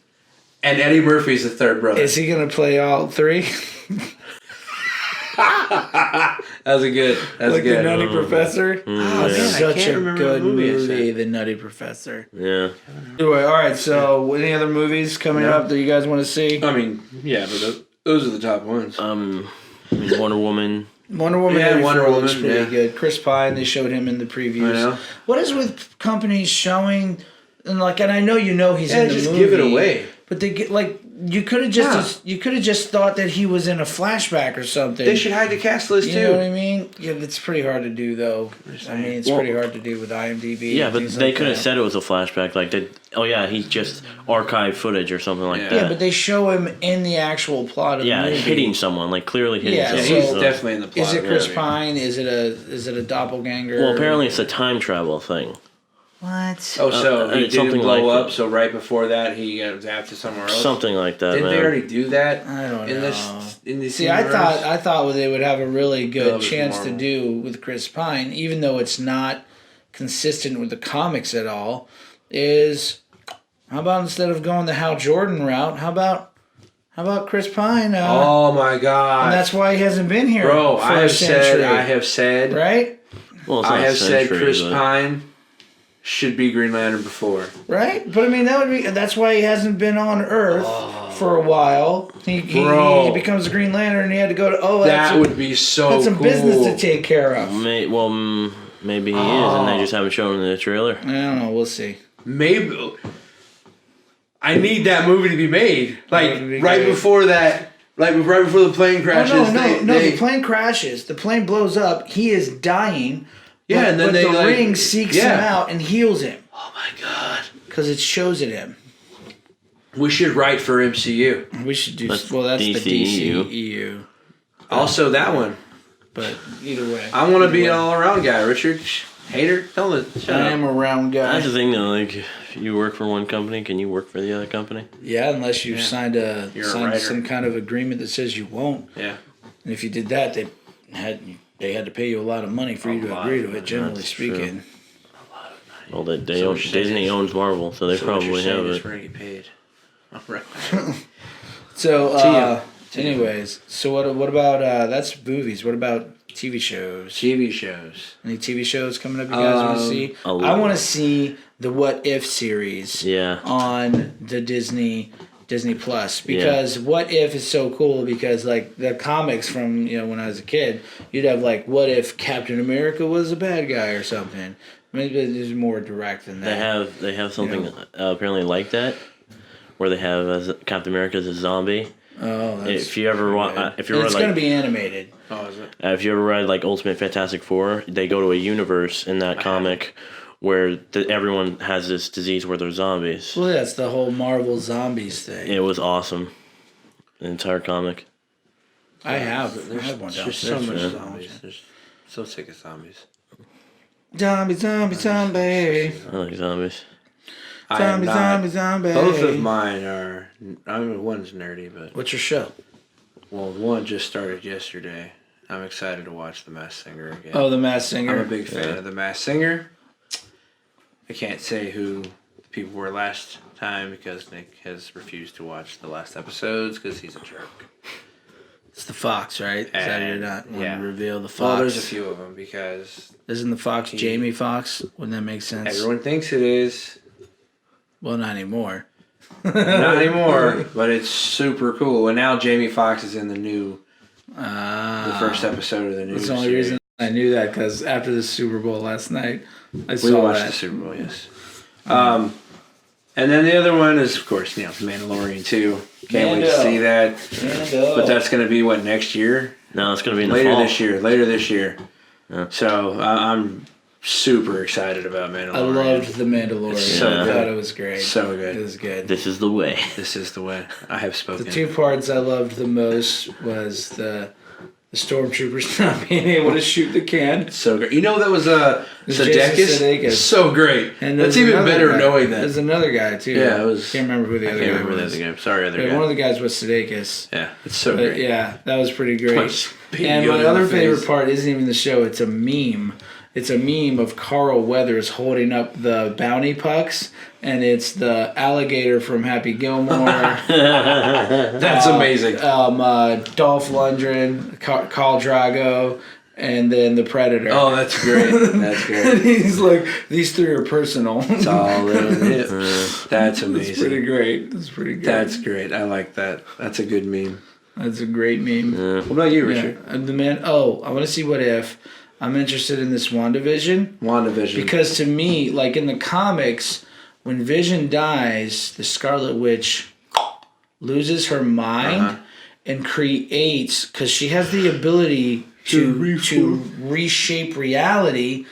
Speaker 2: and Eddie Murphy's the third brother.
Speaker 1: Is he going to play all three?
Speaker 2: That was a good.
Speaker 1: Like the Nutty Professor?
Speaker 2: Man,
Speaker 1: Such
Speaker 2: I can't
Speaker 1: a
Speaker 2: remember
Speaker 1: good
Speaker 2: the movie I
Speaker 1: movie,
Speaker 2: said.
Speaker 1: The Nutty Professor.
Speaker 3: Yeah.
Speaker 1: Anyway, all right, so any other movies coming up that you guys want to see?
Speaker 2: I mean, yeah, but those are the top ones.
Speaker 3: I mean, Wonder Woman.
Speaker 1: Wonder Woman
Speaker 2: Yeah,
Speaker 1: 84
Speaker 2: Wonder
Speaker 1: looks
Speaker 2: Woman,
Speaker 1: pretty
Speaker 2: yeah.
Speaker 1: good. Chris Pine, they showed him in the previews.
Speaker 2: I know.
Speaker 1: What is with companies showing, and I know he's in the
Speaker 2: just
Speaker 1: movie.
Speaker 2: give it away.
Speaker 1: But they get you could have just thought that he was in a flashback or something.
Speaker 2: They should hide the cast list too.
Speaker 1: You know what I mean? Yeah, it's pretty hard to do though. I mean, it's pretty hard to do with IMDb.
Speaker 3: Yeah,
Speaker 1: and
Speaker 3: but
Speaker 1: things
Speaker 3: they
Speaker 1: like
Speaker 3: could have
Speaker 1: that.
Speaker 3: said it was a flashback. Like, he's just archived footage or something like that.
Speaker 1: Yeah, but they show him in the actual plot of the movie.
Speaker 3: hitting someone, like clearly hitting
Speaker 1: Yeah,
Speaker 3: someone.
Speaker 2: He's
Speaker 1: so-
Speaker 2: definitely in the plot.
Speaker 1: Is it Chris
Speaker 2: of it.
Speaker 1: Pine? Is it a doppelganger?
Speaker 3: Well, apparently it's a time travel thing.
Speaker 1: What?
Speaker 2: Oh, so he
Speaker 3: it's
Speaker 2: didn't
Speaker 3: something
Speaker 2: blow
Speaker 3: like
Speaker 2: up.
Speaker 3: that.
Speaker 2: So right before that, he got zapped to somewhere else.
Speaker 3: Something like that,
Speaker 2: Didn't
Speaker 3: man.
Speaker 2: they already do that?
Speaker 1: I don't
Speaker 2: in
Speaker 1: know.
Speaker 2: This
Speaker 1: See,
Speaker 2: universe?
Speaker 1: I thought they would have a really good
Speaker 2: No, it was
Speaker 1: chance to
Speaker 2: Marvel.
Speaker 1: do with Chris Pine, even though it's not consistent with the comics at all. Is how about instead of going the Hal Jordan route, how about Chris Pine?
Speaker 2: Oh my God!
Speaker 1: And that's why he hasn't been here,
Speaker 2: Bro,
Speaker 1: for
Speaker 2: I
Speaker 1: a
Speaker 2: have
Speaker 1: century,
Speaker 2: said,
Speaker 1: right,
Speaker 3: Well, it's
Speaker 2: I
Speaker 3: not
Speaker 2: have said
Speaker 3: century,
Speaker 2: Chris
Speaker 3: but-
Speaker 2: Pine should be Green Lantern before.
Speaker 1: right. But I mean, that's why he hasn't been on Earth for a while. He becomes a Green Lantern, and he had to go to
Speaker 2: That would be so
Speaker 1: that's some
Speaker 2: cool.
Speaker 1: business to take care of.
Speaker 3: Maybe he is, and they just haven't shown it in the trailer.
Speaker 1: I don't know. We'll see.
Speaker 2: Maybe I need that movie to be made. Like
Speaker 1: That would be
Speaker 2: right
Speaker 1: great.
Speaker 2: before that. Like right before the plane crashes.
Speaker 1: No. The plane crashes. The plane blows up. He is dying.
Speaker 2: Yeah, and then
Speaker 1: but
Speaker 2: they,
Speaker 1: the
Speaker 2: like-
Speaker 1: ring seeks him out and heals him
Speaker 2: Oh my God!
Speaker 1: because it shows it him.
Speaker 2: We should write for MCU.
Speaker 1: We should do.
Speaker 3: That's
Speaker 1: Well, that's the
Speaker 3: DCEU.
Speaker 1: DCEU.
Speaker 2: Also, that one.
Speaker 1: But either way,
Speaker 2: I want to be an all-around guy. Richard, hater, tell it. Shut
Speaker 1: I
Speaker 2: up.
Speaker 1: am a round guy.
Speaker 3: That's the thing, though. Like, if you work for one company, can you work for the other company?
Speaker 1: Yeah, unless you've signed
Speaker 2: You're a
Speaker 1: signed
Speaker 2: writer.
Speaker 1: some kind of agreement that says you won't.
Speaker 2: Yeah.
Speaker 1: And if you did that, they had to pay you a lot of money for you to agree to it. Generally
Speaker 3: That's
Speaker 1: speaking.
Speaker 3: Well, they
Speaker 2: So
Speaker 3: own,
Speaker 2: what you're
Speaker 3: Disney
Speaker 2: saying
Speaker 3: owns Marvel, so they
Speaker 2: So what
Speaker 3: probably
Speaker 2: you're saying
Speaker 3: have
Speaker 2: is
Speaker 3: it.
Speaker 2: we're gonna get paid. All right.
Speaker 1: So,
Speaker 2: ya.
Speaker 1: anyways, so what about that's movies? What about TV shows?
Speaker 2: TV shows.
Speaker 1: Any TV shows coming up you guys want to see?
Speaker 3: a
Speaker 1: I
Speaker 3: lot.
Speaker 1: want to see the What If series
Speaker 3: Yeah.
Speaker 1: on the Disney Plus because What If is so cool because like the comics from when I was a kid, you'd have like what if Captain America was a bad guy or something. Maybe it's more direct than that.
Speaker 3: They have something apparently like that, where they have Captain America as a zombie.
Speaker 1: Oh, that's
Speaker 3: If you ever if you
Speaker 1: and
Speaker 3: read
Speaker 1: it's
Speaker 3: like
Speaker 1: going to be animated.
Speaker 2: Oh, is it?
Speaker 3: if you ever read like Ultimate Fantastic Four, they go to a universe in that comic where everyone has this disease where they're zombies.
Speaker 1: Well, that's the whole Marvel zombies thing.
Speaker 3: It was awesome. The entire comic.
Speaker 1: I have one
Speaker 2: There's
Speaker 1: downstairs.
Speaker 2: so much
Speaker 3: Yeah.
Speaker 2: zombies. There's so sick of zombies.
Speaker 1: Zombie.
Speaker 3: I like zombies.
Speaker 2: I am not.
Speaker 1: Zombie.
Speaker 2: Both of mine are. I mean, one's nerdy, but
Speaker 1: What's your show?
Speaker 2: one just started yesterday. I'm excited to watch The Masked Singer again.
Speaker 1: Oh, The Masked Singer.
Speaker 2: I'm a big fan of The Masked Singer. I can't say who the people were last time because Nick has refused to watch the last episodes because he's a jerk.
Speaker 1: It's the Fox, right? Is that you're not wanting
Speaker 2: yeah.
Speaker 1: to reveal the Fox?
Speaker 2: Well, there's a few of them because
Speaker 1: Isn't the Fox Jamie Fox? Wouldn't that make sense?
Speaker 2: everyone thinks it is.
Speaker 1: Well, not anymore.
Speaker 2: Not anymore, but it's super cool. And now Jamie Foxx is in the first episode of the new
Speaker 1: That's the only
Speaker 2: series.
Speaker 1: reason I knew that because after the Super Bowl last night, I
Speaker 2: We
Speaker 1: saw
Speaker 2: watched
Speaker 1: that.
Speaker 2: the Super Bowl, yes. And then the other one is, of course, Mandalorian 2. Can't wait to
Speaker 1: Mando.
Speaker 2: see that.
Speaker 1: Mando.
Speaker 2: But that's going to be, next year?
Speaker 3: No, it's gonna be in the
Speaker 2: Later
Speaker 3: fall.
Speaker 2: this year. Later this year.
Speaker 3: Yeah.
Speaker 2: So I'm super excited about Mandalorian.
Speaker 1: I loved The Mandalorian.
Speaker 2: It's so
Speaker 1: I
Speaker 2: good.
Speaker 1: thought it was great.
Speaker 2: So good.
Speaker 1: It was good.
Speaker 3: This is the way.
Speaker 2: This is the way. I have spoken.
Speaker 1: The two parts I loved the most was the stormtroopers not being able to shoot the can.
Speaker 2: So great. You know that was
Speaker 1: Jason
Speaker 2: Sudeikis?
Speaker 1: Sudeikis.
Speaker 2: So great.
Speaker 1: And
Speaker 2: That's
Speaker 1: there's
Speaker 2: even
Speaker 1: another
Speaker 2: better
Speaker 1: guy.
Speaker 2: knowing that.
Speaker 1: There's another guy too.
Speaker 2: Yeah, it was.
Speaker 1: Can't remember who the
Speaker 2: I
Speaker 1: other
Speaker 2: can't
Speaker 1: guy
Speaker 2: remember the
Speaker 1: was.
Speaker 2: other game. Sorry, other
Speaker 1: But
Speaker 2: guy.
Speaker 1: one of the guys was Sudeikis.
Speaker 2: Yeah, it's so
Speaker 1: But
Speaker 2: great.
Speaker 1: yeah, that was pretty great.
Speaker 2: Punch Baby
Speaker 1: And
Speaker 2: Yoda
Speaker 1: my
Speaker 2: in
Speaker 1: other
Speaker 2: the
Speaker 1: favorite
Speaker 2: face.
Speaker 1: part isn't even the show. It's a meme. It's a meme of Carl Weathers holding up the bounty pucks, and it's the alligator from Happy Gilmore.
Speaker 2: That's amazing.
Speaker 1: Dolph Lundgren, Khal Drago, and then the Predator.
Speaker 2: Oh, that's great. That's
Speaker 1: And
Speaker 2: great.
Speaker 1: he's like, these three are personal.
Speaker 2: It's all in it. That's
Speaker 1: It's pretty
Speaker 2: amazing.
Speaker 1: great. It's pretty good.
Speaker 2: That's great. I like that. That's a good meme.
Speaker 1: That's a great meme.
Speaker 2: What about you,
Speaker 1: Yeah.
Speaker 2: Richard?
Speaker 1: And the man. Oh, I want to see What If. I'm interested in this WandaVision
Speaker 2: WandaVision.
Speaker 1: because to me, like in the comics, when Vision dies, the Scarlet Witch loses her mind and creates, because she has the ability to reshape reality.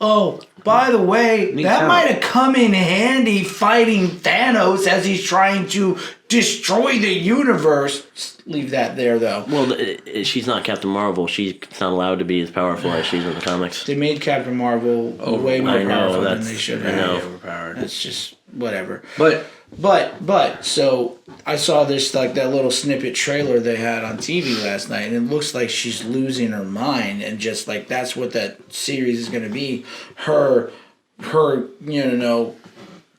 Speaker 1: Oh, by the way, that
Speaker 2: how?
Speaker 1: might have come in handy fighting Thanos as he's trying to destroy the universe. Just leave that there, though.
Speaker 3: Well, she's not Captain Marvel. She's not allowed to be as powerful as she's in the comics.
Speaker 1: They made Captain Marvel way more
Speaker 3: I know,
Speaker 1: powerful than
Speaker 3: that's-
Speaker 1: they should
Speaker 3: I
Speaker 1: have.
Speaker 3: know.
Speaker 2: Overpowered.
Speaker 1: That's just whatever.
Speaker 2: But
Speaker 1: But so I saw this like that little snippet trailer they had on TV last night, and it looks like she's losing her mind, and just like that's what that series is going to be. Her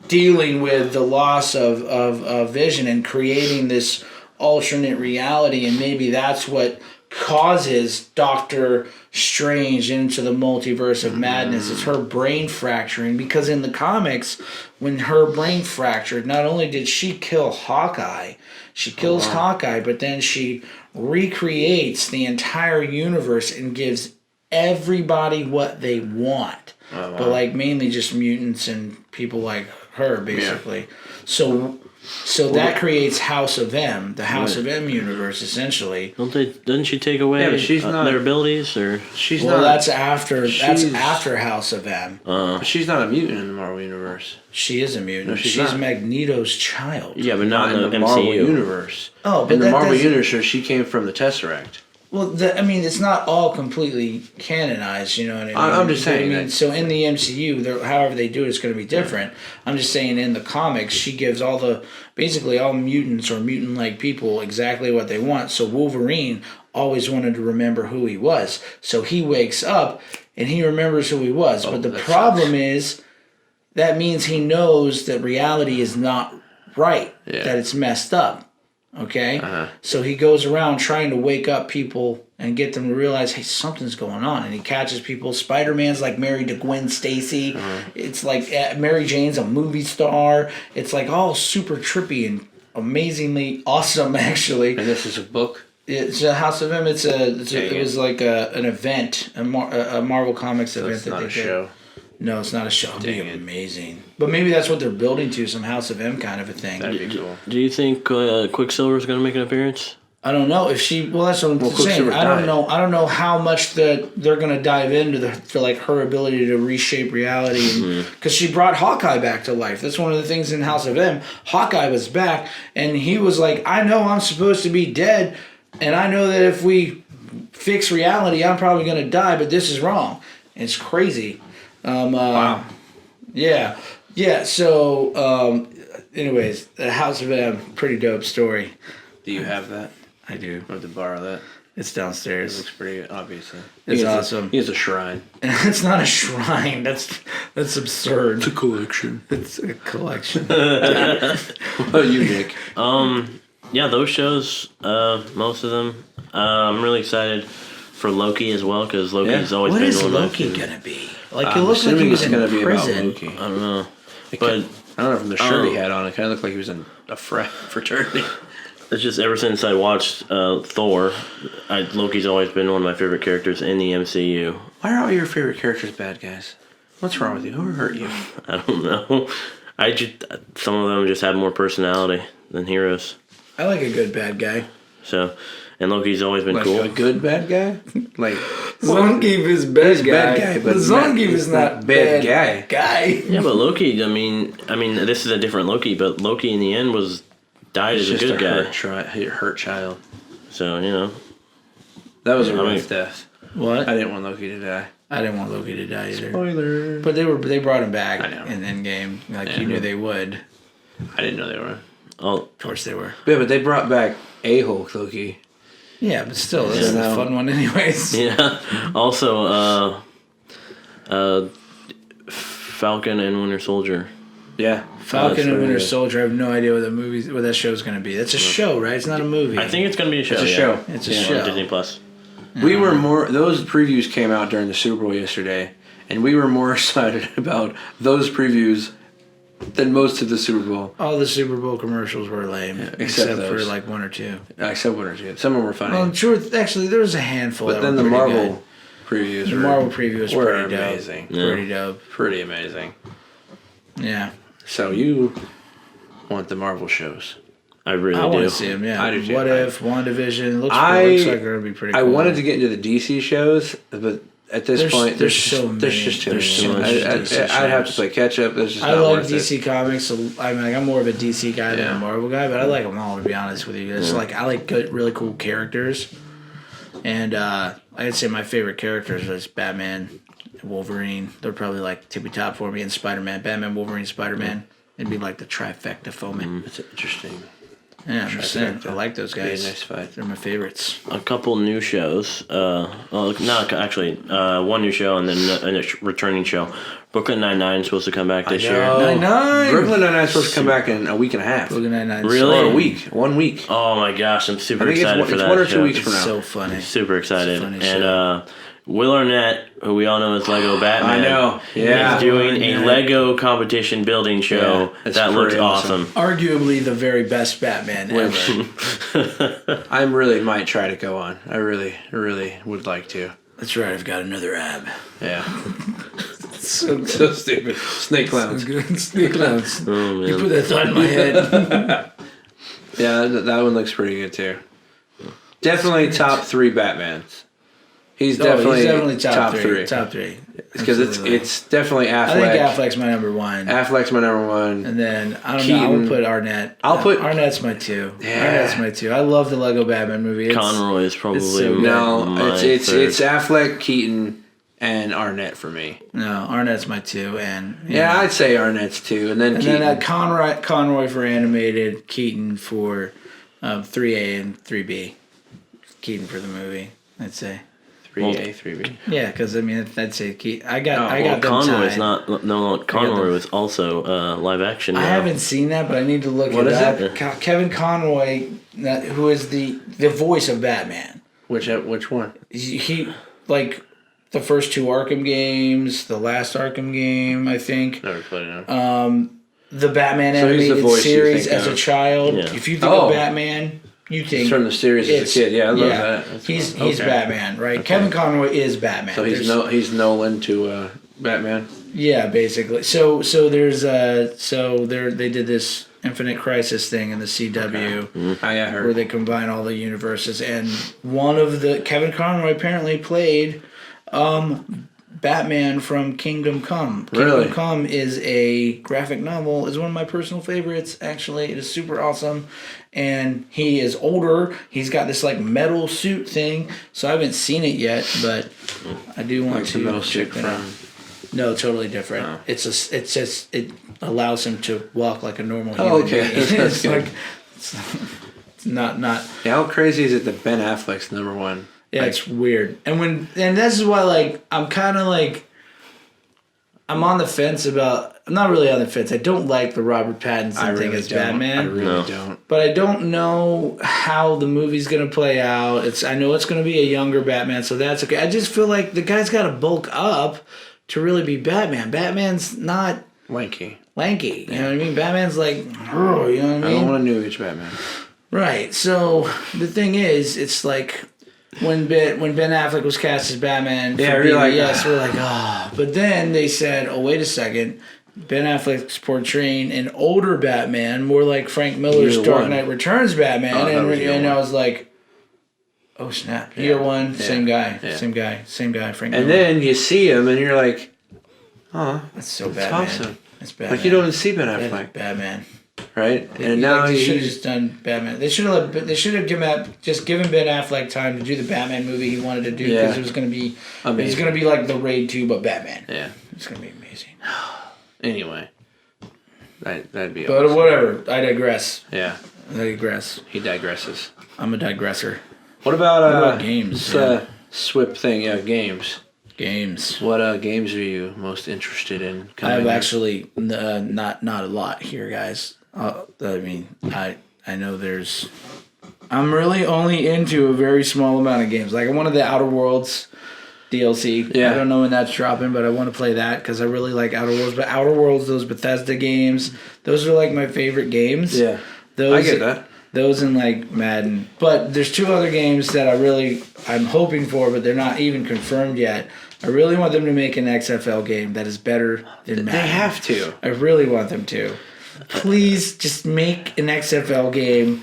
Speaker 1: dealing with the loss of Vision and creating this alternate reality, and maybe that's what causes Doctor Strange into the multiverse of madness. It's her brain fracturing, because in the comics, when her brain fractured, not only did she kill Hawkeye, she kills Hawkeye, but then she recreates the entire universe and gives everybody what they want. But like mainly just mutants and people like her, basically. So that creates House of M, the House of M universe, essentially.
Speaker 3: Doesn't she take away
Speaker 2: Yeah, but she's not-
Speaker 3: their abilities? Or
Speaker 2: she's
Speaker 1: Well,
Speaker 2: not.
Speaker 1: that's after
Speaker 2: she's-
Speaker 1: House of M.
Speaker 2: But she's not a mutant in the Marvel universe.
Speaker 1: She is a mutant.
Speaker 2: No, she's
Speaker 1: she's
Speaker 2: not.
Speaker 1: Magneto's child.
Speaker 3: yeah, but not in the
Speaker 2: Marvel
Speaker 3: MCU.
Speaker 2: universe.
Speaker 1: Oh, but
Speaker 2: in the
Speaker 1: that
Speaker 2: Marvel
Speaker 1: doesn't-
Speaker 2: universe, she came from the Tesseract.
Speaker 1: Well, it's not all completely canonized, you know what I mean?
Speaker 2: I'm just saying
Speaker 1: I mean,
Speaker 2: that-
Speaker 1: so in the MCU, however they do it is going to be different. I'm just saying in the comics, she gives basically all mutants or mutant-like people exactly what they want. So Wolverine always wanted to remember who he was. So he wakes up and he remembers who he was. But the
Speaker 2: that
Speaker 1: problem is that means he knows that reality is not right,
Speaker 2: Yeah.
Speaker 1: that it's messed up. Okay?
Speaker 2: Uh-huh.
Speaker 1: So he goes around trying to wake up people and get them to realize, hey, something's going on. And he catches people. Spider-Man's like married to Gwen Stacy. It's like Mary Jane's a movie star. It's like all super trippy and amazingly awesome, actually.
Speaker 2: And this is a book.
Speaker 1: It's a House of M. It was like an event, a Marvel Comics
Speaker 2: So
Speaker 1: event
Speaker 2: it's
Speaker 1: that
Speaker 2: not
Speaker 1: they
Speaker 2: a
Speaker 1: did.
Speaker 2: show.
Speaker 1: No, it's not a show. It'd be
Speaker 2: Dang it.
Speaker 1: amazing. But maybe that's what they're building to, some House of M kind of a thing.
Speaker 2: That'd be cool.
Speaker 3: Do you think Quicksilver's going to make an appearance?
Speaker 1: I don't know if she. Well, that's what I'm saying.
Speaker 2: Quicksilver
Speaker 1: I don't
Speaker 2: died.
Speaker 1: know. I don't know how much they're gonna dive into like her ability to reshape reality, because she brought Hawkeye back to life. That's one of the things in House of M. Hawkeye was back, and he was like, "I know I'm supposed to be dead, and I know that if we fix reality, I'm probably gonna die, but this is wrong." And it's crazy.
Speaker 2: Wow.
Speaker 1: Yeah. So, anyways, the House of M, pretty dope story.
Speaker 2: Do you have that?
Speaker 1: I do.
Speaker 2: I have to borrow that.
Speaker 1: It's
Speaker 2: It
Speaker 1: downstairs.
Speaker 2: looks pretty, obviously.
Speaker 1: It's
Speaker 2: He has
Speaker 1: awesome.
Speaker 2: He has a shrine.
Speaker 1: It's not a shrine. That's absurd.
Speaker 2: a collection.
Speaker 1: It's a collection.
Speaker 2: What about you, Nick?
Speaker 3: Yeah, those shows, most of them. I'm really excited for Loki as well, because Loki's always
Speaker 1: What
Speaker 3: been
Speaker 1: is
Speaker 3: one of my
Speaker 1: Loki
Speaker 3: favorites.
Speaker 1: gonna be? Like, it
Speaker 2: I'm
Speaker 1: looks like
Speaker 2: assuming
Speaker 1: he was
Speaker 2: it's
Speaker 1: in
Speaker 2: going to be about
Speaker 1: prison.
Speaker 2: Loki.
Speaker 3: I don't know.
Speaker 2: It
Speaker 3: But
Speaker 2: could- I don't know, from the shirt he
Speaker 3: Oh.
Speaker 2: had on, it kind of looked like he was in a fraternity.
Speaker 3: it's just ever since I watched Thor, Loki's always been one of my favorite characters in the MCU.
Speaker 2: Why are all your favorite characters bad guys? What's wrong with you? Who hurt you?
Speaker 3: I don't know. Some of them just have more personality than heroes.
Speaker 1: I like a good bad guy.
Speaker 3: So, and Loki's always been
Speaker 2: Like
Speaker 3: cool.
Speaker 2: a good bad guy? Like
Speaker 1: Zangief is bad guy.
Speaker 2: bad guy, but
Speaker 1: Zangief is not
Speaker 2: bad guy.
Speaker 3: Yeah, but Loki. I mean, this is a different Loki, but Loki in the end died as a good guy.
Speaker 2: Hurt child.
Speaker 3: So you know,
Speaker 2: That was a rough death.
Speaker 1: What?
Speaker 2: I didn't want Loki to die.
Speaker 1: I didn't want Loki to die either.
Speaker 2: Spoiler.
Speaker 1: But they brought him back
Speaker 2: I know.
Speaker 1: in Endgame. Like you knew they would.
Speaker 2: I didn't know they were.
Speaker 1: Of course they were.
Speaker 2: Yeah, but they brought back a-Hulk Loki.
Speaker 1: Yeah, but still, this is a fun one anyways.
Speaker 3: yeah. Also, Falcon and Winter Soldier.
Speaker 2: Yeah.
Speaker 1: Falcon and Winter Soldier. I have no idea what that show is going to be. That's a show, right? It's not a movie.
Speaker 3: I think it's going to be a show.
Speaker 2: It's a show.
Speaker 1: It's a show.
Speaker 3: On Disney Plus.
Speaker 2: We were those previews came out during the Super Bowl yesterday, and we were more excited about those previews than most of the Super Bowl.
Speaker 1: All the Super Bowl commercials were lame, except for like one or two.
Speaker 2: Except one or two. Some of them were funny.
Speaker 1: Well, truth, actually, there was a handful.
Speaker 2: But
Speaker 1: that
Speaker 2: then
Speaker 1: were
Speaker 2: the
Speaker 1: pretty
Speaker 2: Marvel
Speaker 1: good.
Speaker 2: previews
Speaker 1: The Marvel preview was
Speaker 2: were
Speaker 1: pretty dope.
Speaker 2: amazing.
Speaker 3: Yeah.
Speaker 1: Pretty dope.
Speaker 2: Pretty amazing.
Speaker 1: Yeah.
Speaker 2: So you want the Marvel shows?
Speaker 3: I really
Speaker 1: I
Speaker 3: do.
Speaker 1: want to see them, yeah.
Speaker 2: I do too.
Speaker 1: What If, WandaVision, looks like they're going to be pretty cool.
Speaker 2: I wanted to get into the DC shows, but at this point,
Speaker 1: there's so
Speaker 2: there's
Speaker 1: many.
Speaker 2: just too
Speaker 1: There's
Speaker 2: many.
Speaker 1: so much DC
Speaker 2: I'd have to
Speaker 1: shows.
Speaker 2: play catch up. That's just
Speaker 1: I
Speaker 2: not
Speaker 1: like
Speaker 2: worth
Speaker 1: DC
Speaker 2: it.
Speaker 1: Comics, so I mean, like, I'm more of a DC guy than
Speaker 2: Yeah.
Speaker 1: a Marvel guy, but I like them all, to be honest with you. It's like, I like good, really cool characters, and I'd say my favorite characters is Batman, Wolverine. They're probably like tippy top for me, and Spider-Man. Batman, Wolverine, Spider-Man. It'd be like the trifecta for me.
Speaker 2: That's interesting.
Speaker 1: Yeah, I'm just saying. I like those
Speaker 2: Be a
Speaker 1: guys.
Speaker 2: nice fight.
Speaker 1: They're my favorites.
Speaker 3: A couple new shows. Not actually. One new show and then a returning show. Brooklyn Nine-Nine is supposed to come back this year.
Speaker 1: NineNine!
Speaker 2: Brooklyn Nine-Nine is supposed to come back in a week and a half.
Speaker 1: Brooklyn Nine-Nine.
Speaker 3: Really?
Speaker 2: Or a week. 1 week.
Speaker 3: Oh my gosh, I'm super
Speaker 2: I think
Speaker 3: excited
Speaker 2: it's
Speaker 3: for that.
Speaker 2: 1 or 2
Speaker 3: show.
Speaker 2: weeks from now.
Speaker 1: So funny.
Speaker 3: Super excited.
Speaker 1: It's a funny
Speaker 3: And
Speaker 1: show.
Speaker 3: Will Arnett, who we all know as Lego Batman,
Speaker 2: I know. Yeah.
Speaker 3: is doing a
Speaker 1: Arnett.
Speaker 3: Lego competition building show
Speaker 2: Yeah, that's
Speaker 3: that looks
Speaker 2: pretty awesome.
Speaker 3: awesome.
Speaker 1: Arguably the very best Batman ever.
Speaker 2: I really might try to go on. I really would like to.
Speaker 1: That's right, I've got another ab.
Speaker 2: Yeah.
Speaker 1: So
Speaker 2: So stupid. Snake clowns.
Speaker 1: good. Snake clowns.
Speaker 3: Oh, man.
Speaker 1: You put that thought in my head.
Speaker 2: Yeah, that one looks pretty good too. Definitely top 3 Batmans. He's definitely
Speaker 1: top
Speaker 2: top
Speaker 1: three.
Speaker 2: 3.
Speaker 1: Top 3.
Speaker 2: Because it's definitely Affleck.
Speaker 1: I think Affleck's my number 1.
Speaker 2: Affleck's my number 1.
Speaker 1: And then, I don't know, I
Speaker 2: Keaton.
Speaker 1: would put Arnett. Arnett's my 2.
Speaker 2: Yeah.
Speaker 1: Arnett's my 2. I love the Lego Batman movie.
Speaker 3: Conroy is probably
Speaker 1: so good.
Speaker 2: No,
Speaker 3: my
Speaker 2: it's
Speaker 3: third.
Speaker 2: Affleck, Keaton, and Arnett for me.
Speaker 1: No, Arnett's my 2. And
Speaker 2: Yeah, I'd say Arnett's 2, and then
Speaker 1: And
Speaker 2: Keaton.
Speaker 1: then Conroy for animated, Keaton for 3A and 3B. Keaton for the movie, I'd say.
Speaker 2: 3A, 3B.
Speaker 1: Yeah, because I mean, I'd say Keaton. I got them
Speaker 3: Conroy's
Speaker 1: tied.
Speaker 3: not. No, Conroy was also live action.
Speaker 1: I
Speaker 3: now.
Speaker 1: haven't seen that, but I need to look
Speaker 2: What
Speaker 1: it
Speaker 2: is
Speaker 1: up.
Speaker 2: it?
Speaker 1: Kevin Conroy, who is the voice of Batman.
Speaker 2: Which one?
Speaker 1: He like the first 2 Arkham games, the last Arkham game, I think.
Speaker 2: Never played it.
Speaker 1: The Batman
Speaker 2: So he's the
Speaker 1: animated
Speaker 2: voice you
Speaker 1: series
Speaker 2: think
Speaker 1: as a
Speaker 2: of.
Speaker 1: child.
Speaker 3: Yeah.
Speaker 1: If you think
Speaker 2: Oh.
Speaker 1: of Batman, you think
Speaker 2: He's from the series as a kid. Yeah, I love that. That's
Speaker 1: He's
Speaker 2: cool.
Speaker 1: he's
Speaker 2: Okay.
Speaker 1: Batman, right? Kevin Conroy is Batman.
Speaker 2: So he's Nolan to Batman.
Speaker 1: Yeah, basically. So there's they did this Infinite Crisis thing in the CW
Speaker 2: I
Speaker 1: where
Speaker 2: heard.
Speaker 1: they combine all the universes, and one of the Kevin Conroy apparently played Batman from Kingdom Come.
Speaker 2: Really?
Speaker 1: Kingdom Come is a graphic novel. Is one of my personal favorites. Actually, it is super awesome, and he is older. He's got this like metal suit thing. So I haven't seen it yet, but I do want
Speaker 2: Like
Speaker 1: to
Speaker 2: the metal
Speaker 1: check
Speaker 2: suit
Speaker 1: that out.
Speaker 2: from.
Speaker 1: No, totally different.
Speaker 2: Oh.
Speaker 1: It allows him to walk like a normal human
Speaker 2: Oh, okay.
Speaker 1: being.
Speaker 2: That's
Speaker 1: It's
Speaker 2: good.
Speaker 1: like it's not.
Speaker 2: Yeah, how crazy is it that Ben Affleck's number 1?
Speaker 1: Yeah, it's weird. And this is why like I'm kind of like I'm on the fence about. I'm not really on the fence. I don't like the Robert Pattinson thing as Batman.
Speaker 2: I really don't.
Speaker 1: But I don't know how the movie's gonna play out. I know it's gonna be a younger Batman, so that's okay. I just feel like the guy's got to bulk up to really be Batman. Batman's not
Speaker 2: Lanky.
Speaker 1: lanky. You know what I mean? Batman's like, you know what I
Speaker 2: I don't
Speaker 1: mean?
Speaker 2: want a new age Batman.
Speaker 1: Right. So the thing is, it's like when Ben Affleck was cast as Batman.
Speaker 2: Yeah,
Speaker 1: for
Speaker 2: you're like,
Speaker 1: BVS, we're like, ah. But then they said, oh, wait a second. Ben Affleck's portraying an older Batman, more like Frank Miller's
Speaker 2: Year
Speaker 1: Dark
Speaker 2: one.
Speaker 1: Knight Returns Batman,
Speaker 2: Oh, that was year
Speaker 1: and I
Speaker 2: one.
Speaker 1: was like, Oh snap! Year one, same guy,
Speaker 2: Yeah.
Speaker 1: same guy. Frank.
Speaker 2: And
Speaker 1: Miller.
Speaker 2: then you see him, and you're like, oh,
Speaker 1: that's so
Speaker 2: that's
Speaker 1: bad,
Speaker 2: awesome.
Speaker 1: man. That's bad.
Speaker 2: Like you don't see Ben Affleck,
Speaker 1: Batman.
Speaker 2: right? And now
Speaker 1: they should have
Speaker 2: he's
Speaker 1: just done Batman. They should have just given Ben Affleck time to do the Batman movie he wanted to do because it was going to be like the Raid 2 but Batman.
Speaker 2: Yeah,
Speaker 1: it's going to be amazing.
Speaker 2: Anyway, that'd be.
Speaker 1: But
Speaker 2: awesome.
Speaker 1: whatever. I digress.
Speaker 2: Yeah,
Speaker 1: I digress.
Speaker 2: he digresses.
Speaker 1: I'm a digressor.
Speaker 2: What about
Speaker 1: games?
Speaker 2: SWIP thing? Yeah, games.
Speaker 1: Games.
Speaker 2: What games are you most interested in?
Speaker 1: I've actually not a lot here, guys. I mean, I know there's. I'm really only into a very small amount of games. Like I wanted the Outer Worlds DLC.
Speaker 2: Yeah.
Speaker 1: I don't know when that's dropping, but I want to play that because I really like Outer Worlds. But Outer Worlds, those Bethesda games, those are like my favorite games.
Speaker 2: Yeah,
Speaker 1: those,
Speaker 2: I get that.
Speaker 1: Those and like Madden. But there's two other games that I'm hoping for, but they're not even confirmed yet. I really want them to make an XFL game that is better than Madden.
Speaker 2: They have to.
Speaker 1: I really want them to. Please just make an XFL game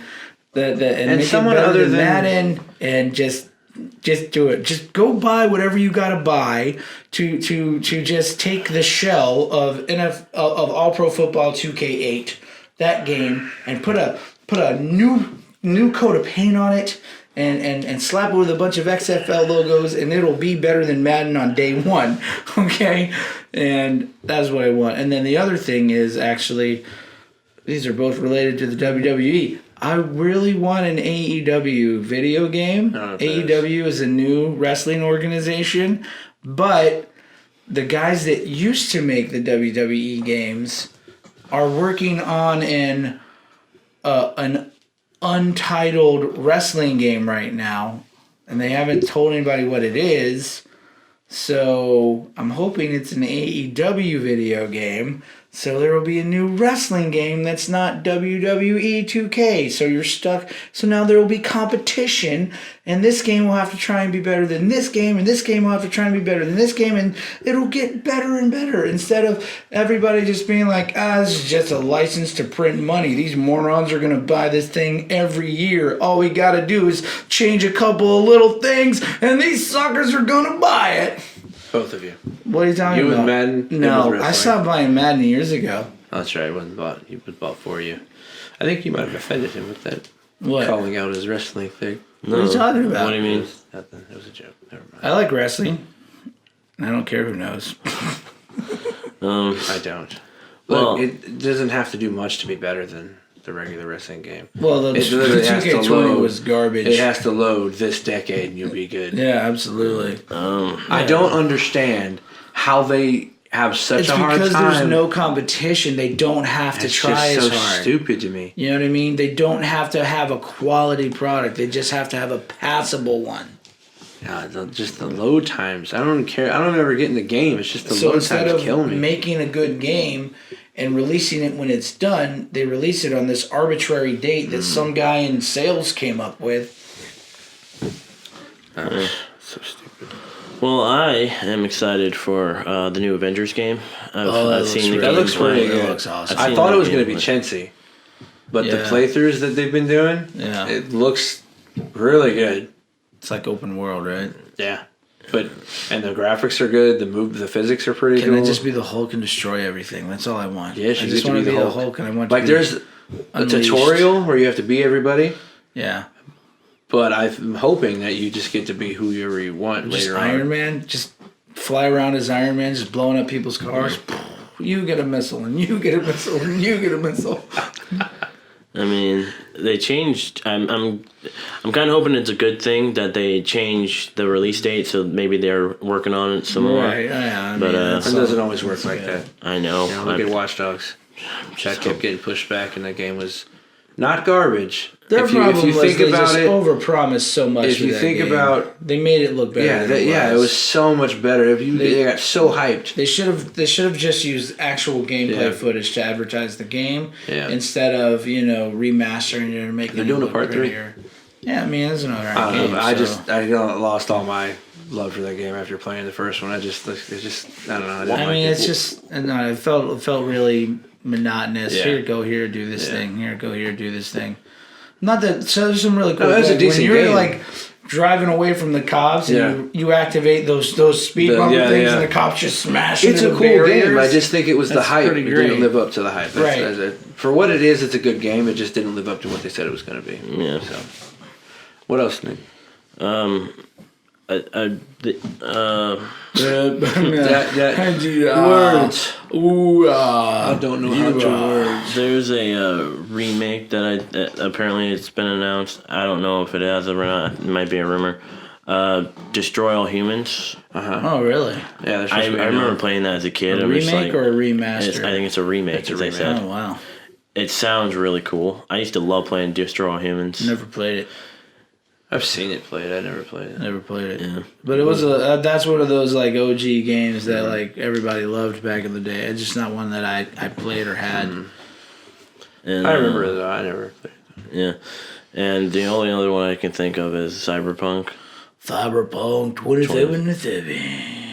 Speaker 1: and make
Speaker 2: someone
Speaker 1: it better
Speaker 2: other
Speaker 1: than
Speaker 2: than
Speaker 1: Madden and just do it. Just go buy whatever you gotta buy to just take the shell of of All Pro Football 2K8, that game, and put a new coat of paint on it and slap it with a bunch of XFL logos, and it'll be better than Madden on day one. Okay? And that's what I want. And then the other thing is actually, these are both related to the WWE. I really want an AEW video game. AEW is a new wrestling organization, but the guys that used to make the WWE games are working on an untitled wrestling game right now, and they haven't told anybody what it is. So I'm hoping it's an AEW video game. So there will be a new wrestling game that's not WWE 2K. So you're stuck. So now there will be competition, and this game will have to try and be better than this game, and this game will have to try and be better than this game, and it'll get better and better instead of everybody just being like, this is just a license to print money. These morons are going to buy this thing every year. All we got to do is change a couple of little things, and these suckers are going to buy it.
Speaker 2: Both of you.
Speaker 1: What are you talking about?
Speaker 2: You and Madden?
Speaker 1: No, I stopped buying Madden years ago.
Speaker 2: Oh, that's right. It wasn't bought. It was bought for you. I think you might have offended him with that.
Speaker 1: What?
Speaker 2: Calling out his wrestling thing.
Speaker 1: What are you talking about?
Speaker 3: What do you mean?
Speaker 2: It was nothing. It was a joke. Never mind.
Speaker 1: I like wrestling. I don't care who knows.
Speaker 2: I don't.
Speaker 3: Well-
Speaker 2: Look, it doesn't have to do much to be better than the regular wrestling game.
Speaker 1: Well, the
Speaker 2: It literally has to
Speaker 1: 2K20
Speaker 2: load.
Speaker 1: was garbage.
Speaker 2: It has to load this decade and you'll be good.
Speaker 1: Yeah, absolutely.
Speaker 2: I don't understand how they have such
Speaker 1: It's
Speaker 2: a hard
Speaker 1: because
Speaker 2: time.
Speaker 1: there's no competition. They don't have to
Speaker 2: It's
Speaker 1: try
Speaker 2: just
Speaker 1: as
Speaker 2: so
Speaker 1: hard.
Speaker 2: stupid to me.
Speaker 1: You know what I mean? They don't have to have a quality product. They just have to have a passable one.
Speaker 2: Yeah, just the load times. I don't care. I don't ever get in the game. It's just the
Speaker 1: So
Speaker 2: load
Speaker 1: instead
Speaker 2: times
Speaker 1: of
Speaker 2: kill me.
Speaker 1: making a good game and releasing it when it's done, they release it on this arbitrary date that some guy in sales came up with.
Speaker 2: So stupid.
Speaker 3: Well, I am excited for the new Avengers game. I've seen the
Speaker 1: really
Speaker 2: That
Speaker 3: game
Speaker 2: looks pretty
Speaker 3: play.
Speaker 2: good.
Speaker 1: That looks awesome.
Speaker 3: I've
Speaker 2: I
Speaker 3: seen
Speaker 2: thought
Speaker 3: the
Speaker 2: it was going to
Speaker 3: game
Speaker 2: be
Speaker 3: play.
Speaker 2: chintzy, but the
Speaker 1: Yeah.
Speaker 2: playthroughs that they've been doing,
Speaker 1: Yeah.
Speaker 2: it looks really good.
Speaker 1: It's like open world, right?
Speaker 2: Yeah, and the graphics are good. The physics are pretty
Speaker 1: Can
Speaker 2: cool.
Speaker 1: I just be the Hulk and destroy everything? That's all I want.
Speaker 2: Yes,
Speaker 1: I
Speaker 2: you
Speaker 1: just
Speaker 2: get to
Speaker 1: want
Speaker 2: be
Speaker 1: to
Speaker 2: the
Speaker 1: be the
Speaker 2: Hulk.
Speaker 1: Hulk, and I want
Speaker 2: like
Speaker 1: to be
Speaker 2: there's a
Speaker 1: unleashed.
Speaker 2: tutorial where you have to be everybody,
Speaker 1: Yeah.
Speaker 2: but I'm hoping that you just get to be whoever you want
Speaker 1: Just
Speaker 2: later
Speaker 1: Iron
Speaker 2: on.
Speaker 1: Man, just fly around as Iron Man, just blowing up people's cars. You get a missile, and you get a missile, and you get a missile.
Speaker 3: I mean, they changed. I'm kind of hoping it's a good thing that they changed the release date, so maybe they're working on it some more.
Speaker 1: Right, yeah. I
Speaker 3: But,
Speaker 1: mean,
Speaker 3: uh,
Speaker 1: that's
Speaker 2: It
Speaker 1: all-
Speaker 2: doesn't always work like that.
Speaker 3: I know.
Speaker 2: You know, look at Watch Dogs. That kept
Speaker 3: hope-
Speaker 2: getting pushed back, and that game was not garbage.
Speaker 1: Their
Speaker 2: if you
Speaker 1: problem was
Speaker 2: think
Speaker 1: they
Speaker 2: about
Speaker 1: just
Speaker 2: it,
Speaker 1: overpromised so much.
Speaker 2: if you
Speaker 1: with that
Speaker 2: think
Speaker 1: game.
Speaker 2: about-
Speaker 1: they made it look better. than
Speaker 2: it was so much better. If you they got so hyped.
Speaker 1: They should have just used actual gameplay
Speaker 2: Yeah.
Speaker 1: footage to advertise the game
Speaker 2: Yeah.
Speaker 1: instead of remastering it and making
Speaker 2: They're
Speaker 1: it
Speaker 2: doing a
Speaker 1: look
Speaker 2: part 3.
Speaker 1: prettier. Yeah, I mean it's another
Speaker 2: I don't
Speaker 1: game.
Speaker 2: know. I
Speaker 1: so-
Speaker 2: lost all my love for that game after playing the first one. I don't know. I didn't
Speaker 1: I
Speaker 2: like
Speaker 1: mean,
Speaker 2: it.
Speaker 1: it's just no. It felt really monotonous.
Speaker 2: Yeah.
Speaker 1: Here, go here, do this
Speaker 2: Yeah.
Speaker 1: thing. Here, go here, do this thing. Not that. So there's some really cool.
Speaker 2: No, it was a
Speaker 1: things.
Speaker 2: decent
Speaker 1: when you're
Speaker 2: game.
Speaker 1: like, driving away from the cops, and you activate those speed bumper things, and the cops just smash
Speaker 2: It's
Speaker 1: into
Speaker 2: a
Speaker 1: the
Speaker 2: cool
Speaker 1: barriers.
Speaker 2: game. I just think it was the hype. It
Speaker 1: pretty great.
Speaker 2: didn't live up to the hype.
Speaker 1: Right.
Speaker 2: For what it is, it's a good game. It just didn't live up to what they said it was going to be.
Speaker 3: Yeah.
Speaker 2: So, what else, Nick? Words.
Speaker 1: Ooh,
Speaker 2: I don't know how to words.
Speaker 3: There's a remake that apparently it's been announced. I don't know if it has or not. It might be a rumor. Destroy All Humans.
Speaker 1: Oh, really?
Speaker 2: Yeah,
Speaker 3: I remember playing that as a kid.
Speaker 1: A remake or a remaster?
Speaker 3: I think it's a remake. It's a remake.
Speaker 1: Oh, wow.
Speaker 3: It sounds really cool. I used to love playing Destroy All Humans.
Speaker 1: Never played it.
Speaker 2: I've seen it played. I never played it.
Speaker 1: Never played it.
Speaker 3: Yeah.
Speaker 1: But it was that's one of those like OG games that like everybody loved back in the day. It's just not one that I played or had.
Speaker 3: And,
Speaker 2: I remember it though. I never played it.
Speaker 3: Yeah. And the only other one I can think of is Cyberpunk.
Speaker 1: Cyberpunk 2077.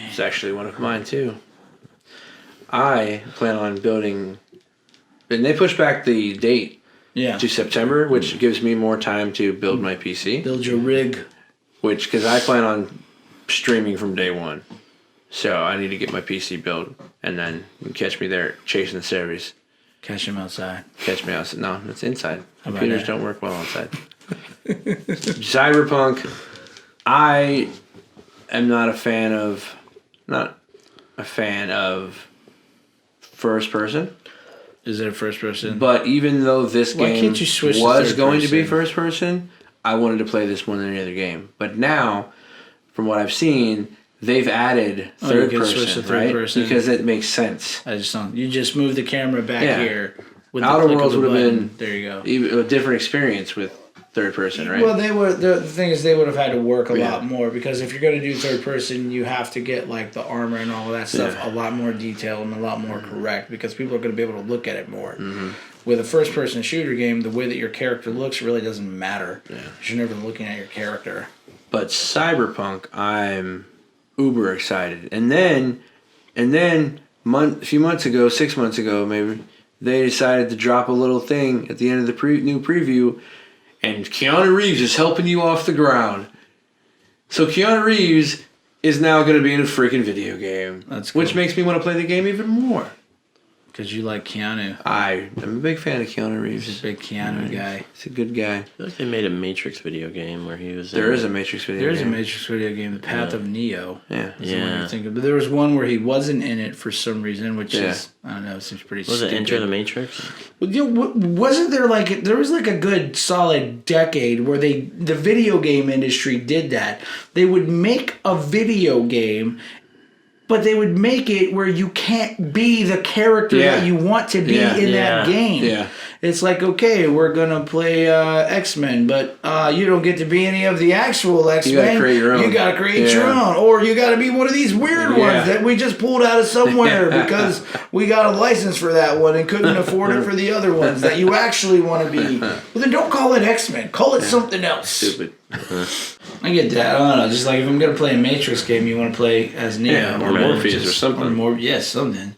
Speaker 2: It's actually one of mine too. I plan on building, and they pushed back the date to September, which gives me more time to build my PC.
Speaker 1: Build your rig.
Speaker 2: Because I plan on streaming from day one. So I need to get my PC built, and then you can catch me there chasing the series.
Speaker 1: Catch him outside.
Speaker 2: Catch me outside. No, it's inside.
Speaker 1: How about
Speaker 2: Computers
Speaker 1: that?
Speaker 2: don't work well outside. Cyberpunk, I am not a fan of first person.
Speaker 1: Is it a first person?
Speaker 2: But even though this
Speaker 1: Why
Speaker 2: game
Speaker 1: can't you switch to
Speaker 2: was
Speaker 1: third
Speaker 2: going to be
Speaker 1: person?
Speaker 2: first person, I wanted to play this more than any other game. But now, from what I've seen, they've added third
Speaker 1: you can
Speaker 2: person,
Speaker 1: switch to third
Speaker 2: right?
Speaker 1: person.
Speaker 2: Because it makes sense.
Speaker 1: I just don't. You just move the camera back here. With
Speaker 2: Outer
Speaker 1: the click
Speaker 2: Worlds
Speaker 1: of the
Speaker 2: would have
Speaker 1: button.
Speaker 2: been
Speaker 1: There you go.
Speaker 2: even a different experience with third person, right?
Speaker 1: Well, they would. The thing is, they would have had to work a lot more because if you're going to do third person, you have to get like the armor and all of that stuff a lot more detailed and a lot more correct because people are going to be able to look at it more. With a first person shooter game, the way that your character looks really doesn't matter. Yeah. You're never looking at your character.
Speaker 2: But Cyberpunk, I'm uber excited. And then a few months ago, 6 months ago, maybe they decided to drop a little thing at the end of the new preview. And Keanu Reeves is helping you off the ground. So Keanu Reeves is now going to be in a freaking video game.
Speaker 1: That's cool.
Speaker 2: Which makes me want to play the game even more.
Speaker 1: Because you like Keanu.
Speaker 2: I am a big fan of Keanu Reeves.
Speaker 1: He's a big Keanu guy.
Speaker 2: He's a good guy.
Speaker 3: I feel like they made a Matrix video game where he was.
Speaker 2: There is a Matrix video
Speaker 1: There
Speaker 2: game.
Speaker 1: is a Matrix video game, The Path of Neo.
Speaker 2: Yeah.
Speaker 1: Is the one you're thinking. But there was one where he wasn't in it for some reason, which is, I don't know, it seems pretty
Speaker 3: Was
Speaker 1: stupid.
Speaker 3: it Enter the Matrix?
Speaker 1: Well, you know, wasn't there there was like a good solid decade where the video game industry did that. They would make a video game, but they would make it where you can't be the character that you want to be in that game.
Speaker 2: Yeah.
Speaker 1: It's like, okay, we're going to play XMen, but you don't get to be any of the actual X-Men.
Speaker 2: You got to create your own.
Speaker 1: You got to create your own. Or you got to be one of these weird ones that we just pulled out of somewhere because we got a license for that one and couldn't afford it for the other ones that you actually want to be. Well, then don't call it X-Men. Call it something else.
Speaker 2: Stupid.
Speaker 1: I get that. I don't know. Just like if I'm going to play a Matrix game, you want to play as Neo.
Speaker 2: Or Morpheus or something.
Speaker 1: Or something.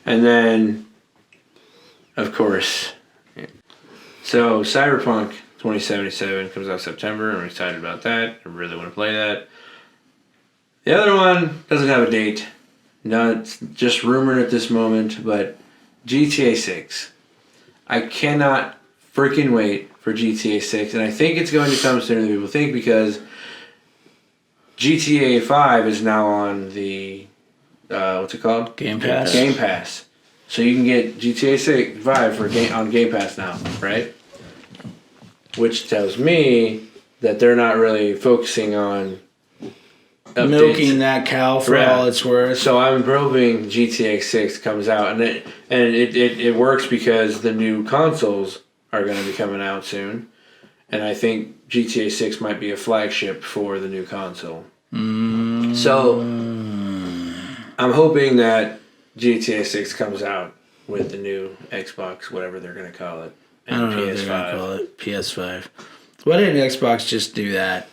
Speaker 2: And then, of course, so Cyberpunk 2077 comes out September. I'm excited about that. I really want to play that. The other one doesn't have a date. No, it's just rumored at this moment, but GTA 6. I cannot freaking wait for GTA 6, and I think it's going to come sooner than people think because GTA 5 is now on the what's it called?
Speaker 1: Game Pass.
Speaker 2: Game Pass. So you can get GTA 5 on Game Pass now, right? Which tells me that they're not really focusing on updates.
Speaker 1: Milking that cow for all it's worth.
Speaker 2: So I'm hoping GTA 6 comes out, and it works because the new consoles are going to be coming out soon, and I think GTA 6 might be a flagship for the new console. So I'm hoping that GTA 6 comes out with the new Xbox, whatever they're going to call it, and
Speaker 1: I don't know what they're going to call it. PS5. Why didn't Xbox just do that?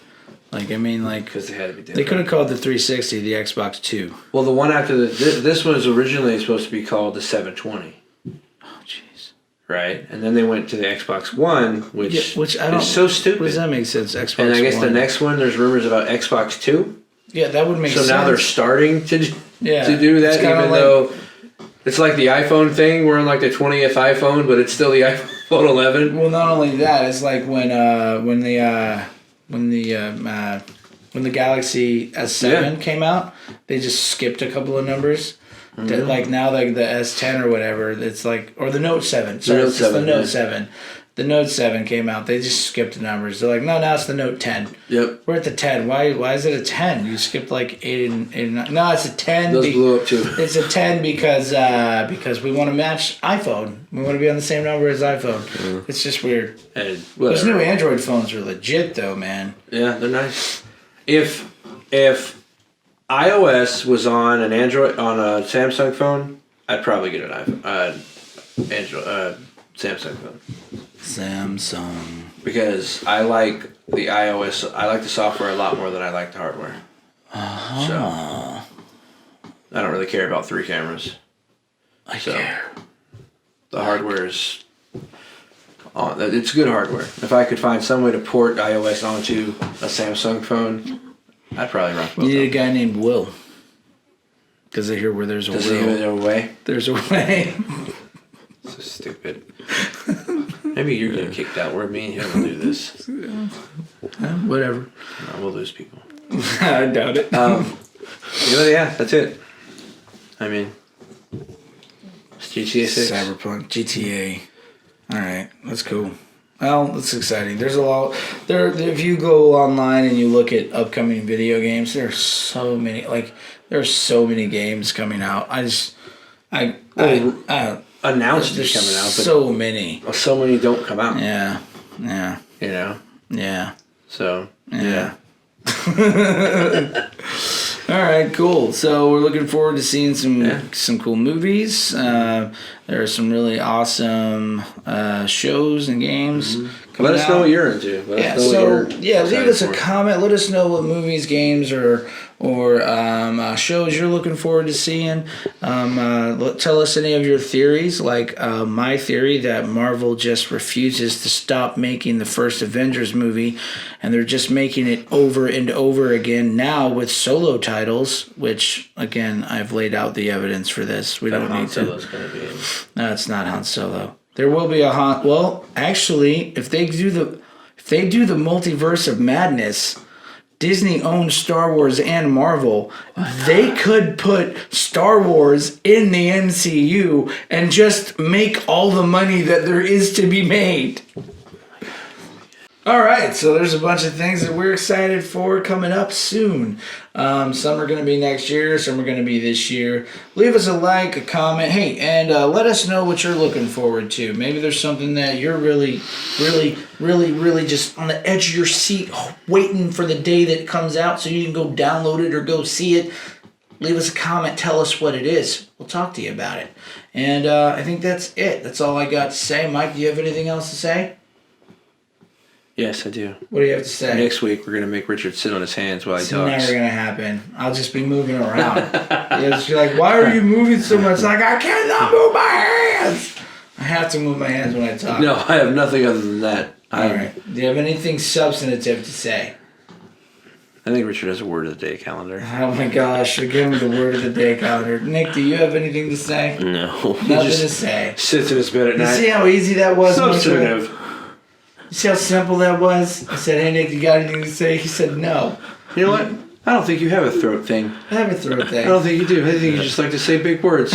Speaker 1: Like, I mean, like...
Speaker 2: Because they had to be different.
Speaker 1: They could have called the 360 the Xbox 2.
Speaker 2: Well, the one after this one was originally supposed to be called the 720.
Speaker 1: Oh, jeez.
Speaker 2: right? And then they went to the Xbox One, which
Speaker 1: I don't.
Speaker 2: is so stupid.
Speaker 1: What does that make sense? Xbox
Speaker 2: and I guess
Speaker 1: One.
Speaker 2: the next one, there's rumors about Xbox 2.
Speaker 1: Yeah, that would make sense.
Speaker 2: So now they're starting to do that,
Speaker 1: it's
Speaker 2: even though it's like the iPhone thing. We're on like the 20th iPhone, but it's still the iPhone 11.
Speaker 1: Well, not only that, it's like when the Galaxy S7 came out, they just skipped a couple of numbers. Mm-hmm. Like now, like the S10 or whatever, it's like, or the Note 7. Sorry, it's the Note 7. The Note 7 came out. They just skipped the numbers. They're like, no, now it's the Note 10.
Speaker 2: Yep.
Speaker 1: We're at the 10. Why is it a 10? You skipped like 8 and 9. No, it's a 10.
Speaker 2: Those blew up too.
Speaker 1: It's a 10 because we want to match iPhone. We want to be on the same number as iPhone. Mm. It's just weird. Those new Android phones are legit though, man.
Speaker 2: Yeah, they're nice. If iOS was on an Android on a Samsung phone, I'd probably get an iPhone, Samsung phone.
Speaker 1: Samsung.
Speaker 2: Because I like the iOS. I like the software a lot more than I like the hardware.
Speaker 1: Uh-huh.
Speaker 2: So I don't really care about 3 cameras.
Speaker 1: I care.
Speaker 2: The hardware is on. It's good hardware. If I could find some way to port iOS onto a Samsung phone, I'd probably run both.
Speaker 1: You need a guy named Will. Because I hear where there's a
Speaker 2: Will.
Speaker 1: Will.
Speaker 2: There's a way?
Speaker 1: There's a way.
Speaker 2: So stupid. Maybe you're getting kicked out. We're me and him will do this.
Speaker 1: Whatever.
Speaker 2: No, we'll lose people.
Speaker 1: I doubt it.
Speaker 2: Yeah, that's it. I mean, it's GTA 6.
Speaker 1: Cyberpunk, GTA. All right, that's cool. Well, that's exciting. There's a lot. If you go online and you look at upcoming video games, there's so many. Like, there's so many games coming out.
Speaker 2: Announced it's coming out, but
Speaker 1: so many.
Speaker 2: So many don't come out.
Speaker 1: Yeah.
Speaker 2: You know.
Speaker 1: Yeah.
Speaker 2: So
Speaker 1: yeah. All right, cool. So we're looking forward to seeing some cool movies. There are some really awesome shows and games.
Speaker 2: Mm-hmm. Let us know what you're into. Leave
Speaker 1: us a comment. Let us know what movies, games, or shows you're looking forward to seeing. Tell us any of your theories, like my theory that Marvel just refuses to stop making the first Avengers movie, and they're just making it over and over again now with solo titles, which, again, I've laid out the evidence for this. We don't need to. No, it's not Han Solo. There will be a Han... Well, actually, if they do the multiverse of madness... Disney owns Star Wars and Marvel. They could put Star Wars in the MCU and just make all the money that there is to be made. All right, so there's a bunch of things that we're excited for coming up soon. Some are going to be next year, some are going to be this year. Leave us a like, a comment, hey, and let us know what you're looking forward to. Maybe there's something that you're really just on the edge of your seat waiting for the day that it comes out so you can go download it or go see it. Leave us a comment, tell us what it is. We'll talk to you about it. And I think that's it. That's all I got to say. Mike, do you have anything else to say?
Speaker 2: Yes, I do.
Speaker 1: What do you have to say?
Speaker 2: Next week, we're going to make Richard sit on his hands while he talks.
Speaker 1: It's never going to happen. I'll just be moving around. You'll just be like, why are you moving so much? Like, I cannot move my hands. I have to move my hands when I talk.
Speaker 2: No, I have nothing other than that.
Speaker 1: All right. Do you have anything substantive to say?
Speaker 2: I think Richard has a word of the day calendar.
Speaker 1: Oh my gosh, you're giving the word of the day calendar. Nick, do you have anything to say?
Speaker 3: No.
Speaker 1: Nothing to say.
Speaker 2: Sits in his bed at night.
Speaker 1: You see how easy that was?
Speaker 2: Substantive.
Speaker 1: You see how simple that was? I said, hey, Nick, you got anything to say? He said, no.
Speaker 2: You know what? I don't think you have a throat thing.
Speaker 1: I have a throat thing.
Speaker 2: I don't think you do. I think you just like to say big words.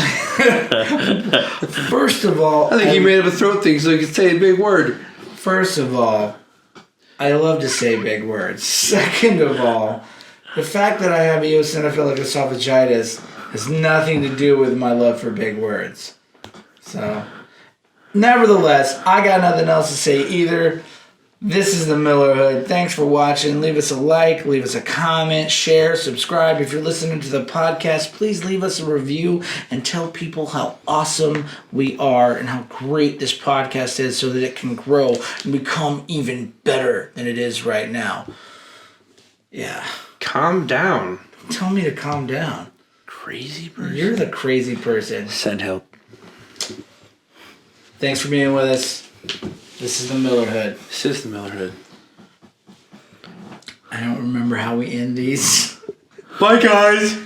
Speaker 1: First of all...
Speaker 2: I think you made up a throat thing so you can say a big word.
Speaker 1: First of all, I love to say big words. Second of all, the fact that I have eosinophilic esophagitis has nothing to do with my love for big words. So... Nevertheless, I got nothing else to say either. This is the Millerhood. Thanks for watching. Leave us a like, leave us a comment, share, subscribe. If you're listening to the podcast, please leave us a review and tell people how awesome we are and how great this podcast is so that it can grow and become even better than it is right now. Yeah.
Speaker 2: Calm down.
Speaker 1: Tell me to calm down.
Speaker 2: Crazy person.
Speaker 1: You're the crazy person.
Speaker 2: Send help.
Speaker 1: Thanks for being with us. This is the Millerhood.
Speaker 2: System Millerhood.
Speaker 1: I don't remember how we end these.
Speaker 2: Bye, guys.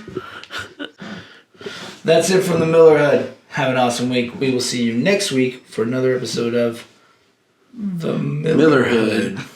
Speaker 1: That's it from the Millerhood. Have an awesome week. We will see you next week for another episode of the Millerhood.